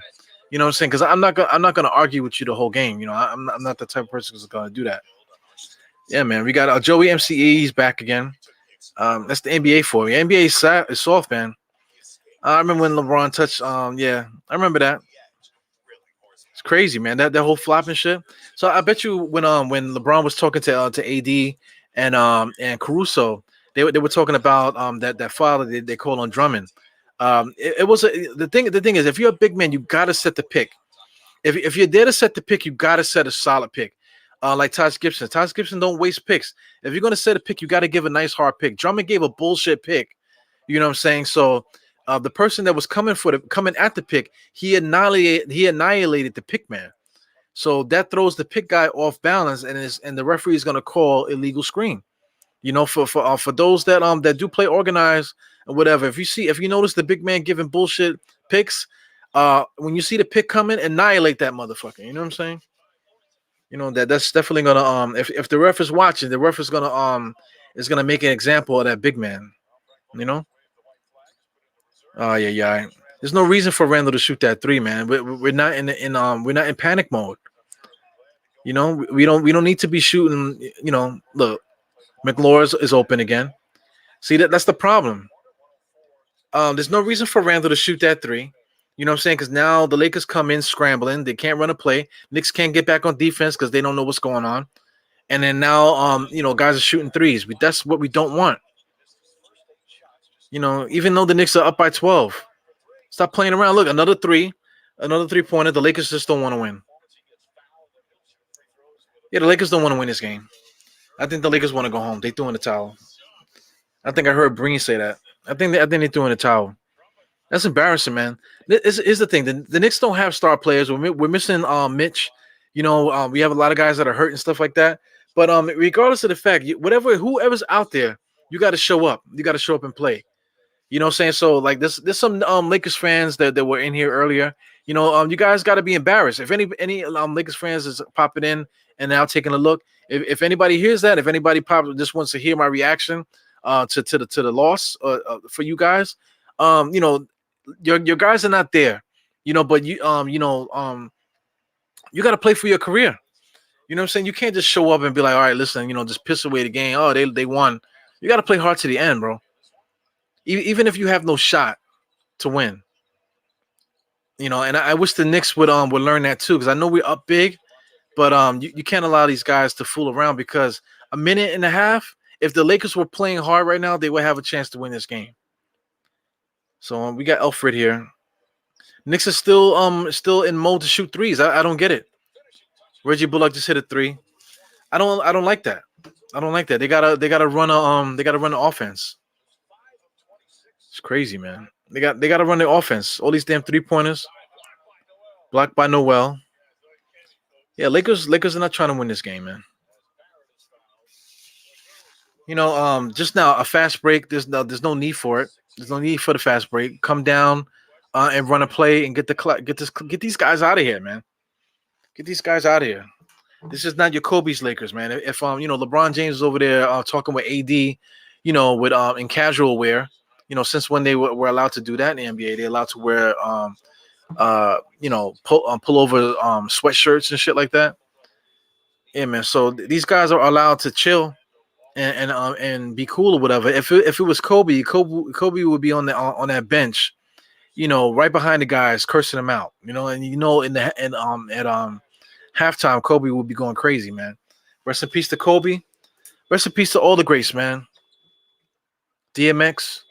You know what I'm saying? Because I'm not gonna argue with you the whole game. I'm not the type of person who's gonna do that. Yeah, man. We got Joey MCE. He's back again. That's the NBA for you. NBA is soft, man. I remember when LeBron touched. Yeah, I remember that. It's crazy, man. That whole flopping shit. So I bet you when LeBron was talking to AD and Caruso, they were talking about that father they call on Drummond. It was the thing is, if you're a big man, you gotta set the pick. If you're there to set the pick, you gotta set a solid pick. Like Taj Gibson. Taj Gibson don't waste picks. If you're gonna set a pick, you gotta give a nice hard pick. Drummond gave a bullshit pick. You know what I'm saying? So the person that was coming at the pick, he annihilated the pick man. So that throws the pick guy off balance, and the referee is gonna call illegal screen. For those that do play organized or whatever, if you notice the big man giving bullshit picks, when you see the pick coming, annihilate that motherfucker. You know what I'm saying? That's definitely gonna if the ref is watching, the ref is gonna make an example of that big man. Oh yeah. There's no reason for Randall to shoot that three, man. We're not we're not in panic mode. We don't need to be shooting. Look, McLaurin is open again. See that's the problem. There's no reason for Randall to shoot that three. You know what I'm saying? Because now the Lakers come in scrambling. They can't run a play. Knicks can't get back on defense because they don't know what's going on. And then now, guys are shooting threes. That's what we don't want. Even though the Knicks are up by 12. Stop playing around. Look, another 3-pointer. The Lakers just don't want to win. Yeah, the Lakers don't want to win this game. I think the Lakers want to go home. They threw in the towel. I think I heard Breen say that. I think they threw in the towel. That's embarrassing, man. Is the thing. The Knicks don't have star players. We're missing Mitch. We have a lot of guys that are hurt and stuff like that. But regardless of the fact, whoever's out there, you got to show up. You got to show up and play. You know what I'm saying? So like there's some Lakers fans that were in here earlier. You guys got to be embarrassed. If any Lakers fans is popping in and now taking a look, if anybody hears that, if anybody just wants to hear my reaction to the loss for you guys, your guys are not there. But you got to play for your career. You know what I'm saying? You can't just show up and be like, all right, listen, just piss away the game. Oh, they won. You got to play hard to the end, bro. Even if you have no shot to win. And I wish the Knicks would learn that too, because I know we're up big, but you can't allow these guys to fool around, because a minute and a half, if the Lakers were playing hard right now, they would have a chance to win this game. So we got Alfred here. Knicks is still in mode to shoot threes. I don't get it. Reggie Bullock just hit a three. I don't like that. I don't like that. They gotta run the offense. It's crazy, man. They got to run the offense. All these damn 3-pointers. Blocked by Noel. Yeah, Lakers are not trying to win this game, man. Just now a fast break. There's no need for it. There's no need for the fast break. Come down and run a play and get these guys out of here, man. Get these guys out of here. This is not your Kobe's Lakers, man. If LeBron James is over there talking with AD, with in casual wear, since when they were allowed to do that in the NBA, they're allowed to wear pull over sweatshirts and shit like that. Yeah, man. So these guys are allowed to chill and be cool or whatever. If it was Kobe would be on that bench, right behind the guys, cursing them out, and at halftime, Kobe would be going crazy, man. Rest in peace to Kobe. Rest in peace to all the greats, man. DMX.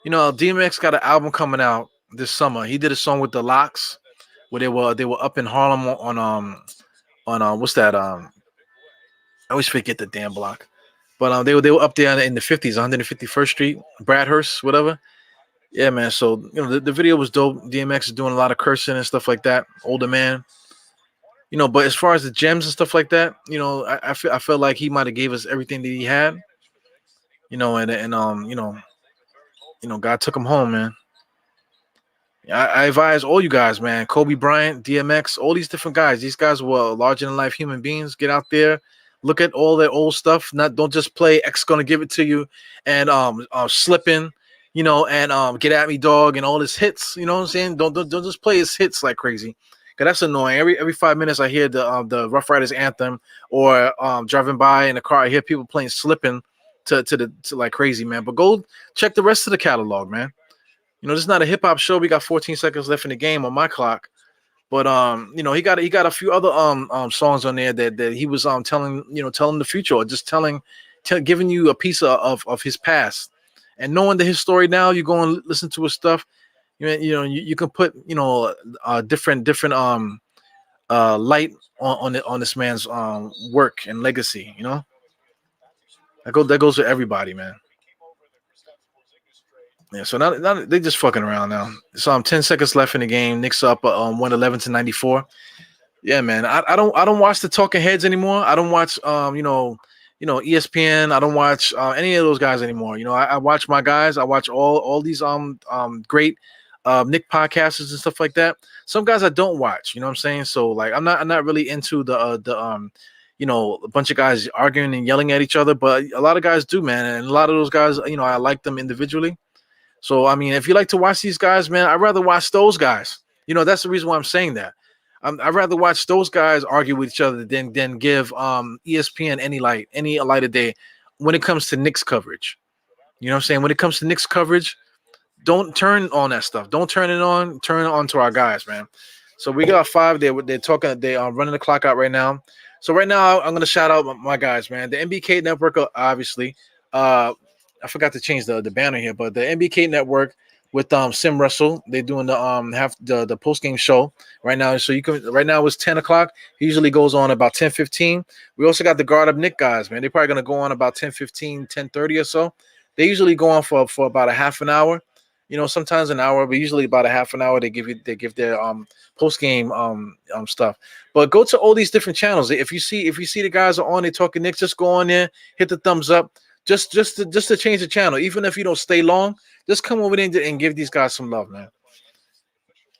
DMX got an album coming out this summer. He did a song with the Locks, where they were up in Harlem on what's that? I always forget the damn block, but they were up there in the 50s, 151st Street, Bradhurst, whatever. Yeah, man. So the video was dope. DMX is doing a lot of cursing and stuff like that. Older man. But as far as the gems and stuff like that, I feel like he might have gave us everything that he had. God took him home, man. I advise all you guys, man. Kobe Bryant, DMX, all these different guys. These guys were larger than life human beings. Get out there, look at all their old stuff. Don't just play X gonna give it to you and slipping, and get at me, dog, and all his hits. You know what I'm saying? Don't just play his hits like crazy. Cause that's annoying. Every 5 minutes I hear the Rough Riders anthem, or driving by in the car I hear people playing Slipping to like crazy, man. But go check the rest of the catalog, man. This is not a hip hop show. We got 14 seconds left in the game on my clock. But he got a few other songs on there that he was telling the future, or just giving you a piece of his past. And knowing his story now, you go and listen to his stuff. You can put different light on this man's work and legacy. That goes to everybody, man. Yeah, so now they just fucking around now. So 10 seconds left in the game. Knicks up 111-94. Yeah, man. I don't watch the talking heads anymore. I don't watch ESPN. I don't watch any of those guys anymore. I watch my guys. I watch all these great Nick podcasters and stuff like that. Some guys I don't watch. You know what I'm saying? So like I'm not really into the a bunch of guys arguing and yelling at each other, but a lot of guys do, man. And a lot of those guys, I like them individually. So, I mean, if you like to watch these guys, man, I'd rather watch those guys. That's the reason why I'm saying that. I'd rather watch those guys argue with each other than give ESPN any light of day when it comes to Knicks coverage. You know what I'm saying? When it comes to Knicks coverage, don't turn on that stuff. Don't turn it on. Turn it on to our guys, man. So we got 5. They're talking. They are running the clock out right now. So right now, I'm going to shout out my guys, man. The NBK Network, obviously. I forgot to change the banner here, but the NBK Network with Sim Russell, they're doing the post game show right now. So right now it's 10 o'clock. He usually goes on about 10:15. We also got the Guard Up Nick guys, man. They're probably gonna go on about 10:15, 10:30 or so. They usually go on for about a half an hour, sometimes an hour, but usually about a half an hour. They give their post game stuff. But go to all these different channels. If you see the guys are on, they talking Knicks, just go on there, hit the thumbs up, just to change the channel. Even if you don't stay long, just come over there and give these guys some love, man.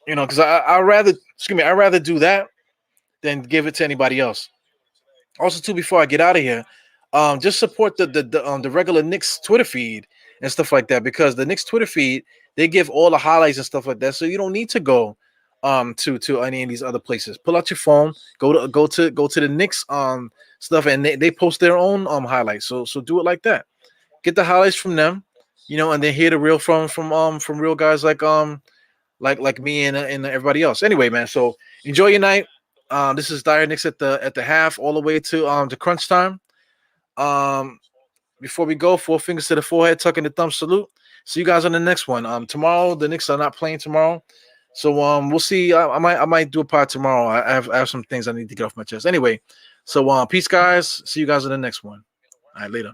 Because I'd rather do that than give it to anybody else. Also, too, before I get out of here, just support the regular Knicks Twitter feed and stuff like that, because the Knicks Twitter feed, they give all the highlights and stuff like that, so you don't need to go to any of these other places. Pull out your phone, go to the Knicks stuff, and they post their own highlights. So do it like that. Get the highlights from them, and then hear the real from real guys like me and everybody else. Anyway, man, so enjoy your night. This is Dire Knicks at the half, all the way to crunch time. Before we go, 4 fingers to the forehead, tucking the thumb salute. See you guys on the next one. Tomorrow the Knicks are not playing tomorrow, so we'll see. I might do a pod tomorrow. I have some things I need to get off my chest. Anyway, so peace, guys. See you guys on the next one. All right, later.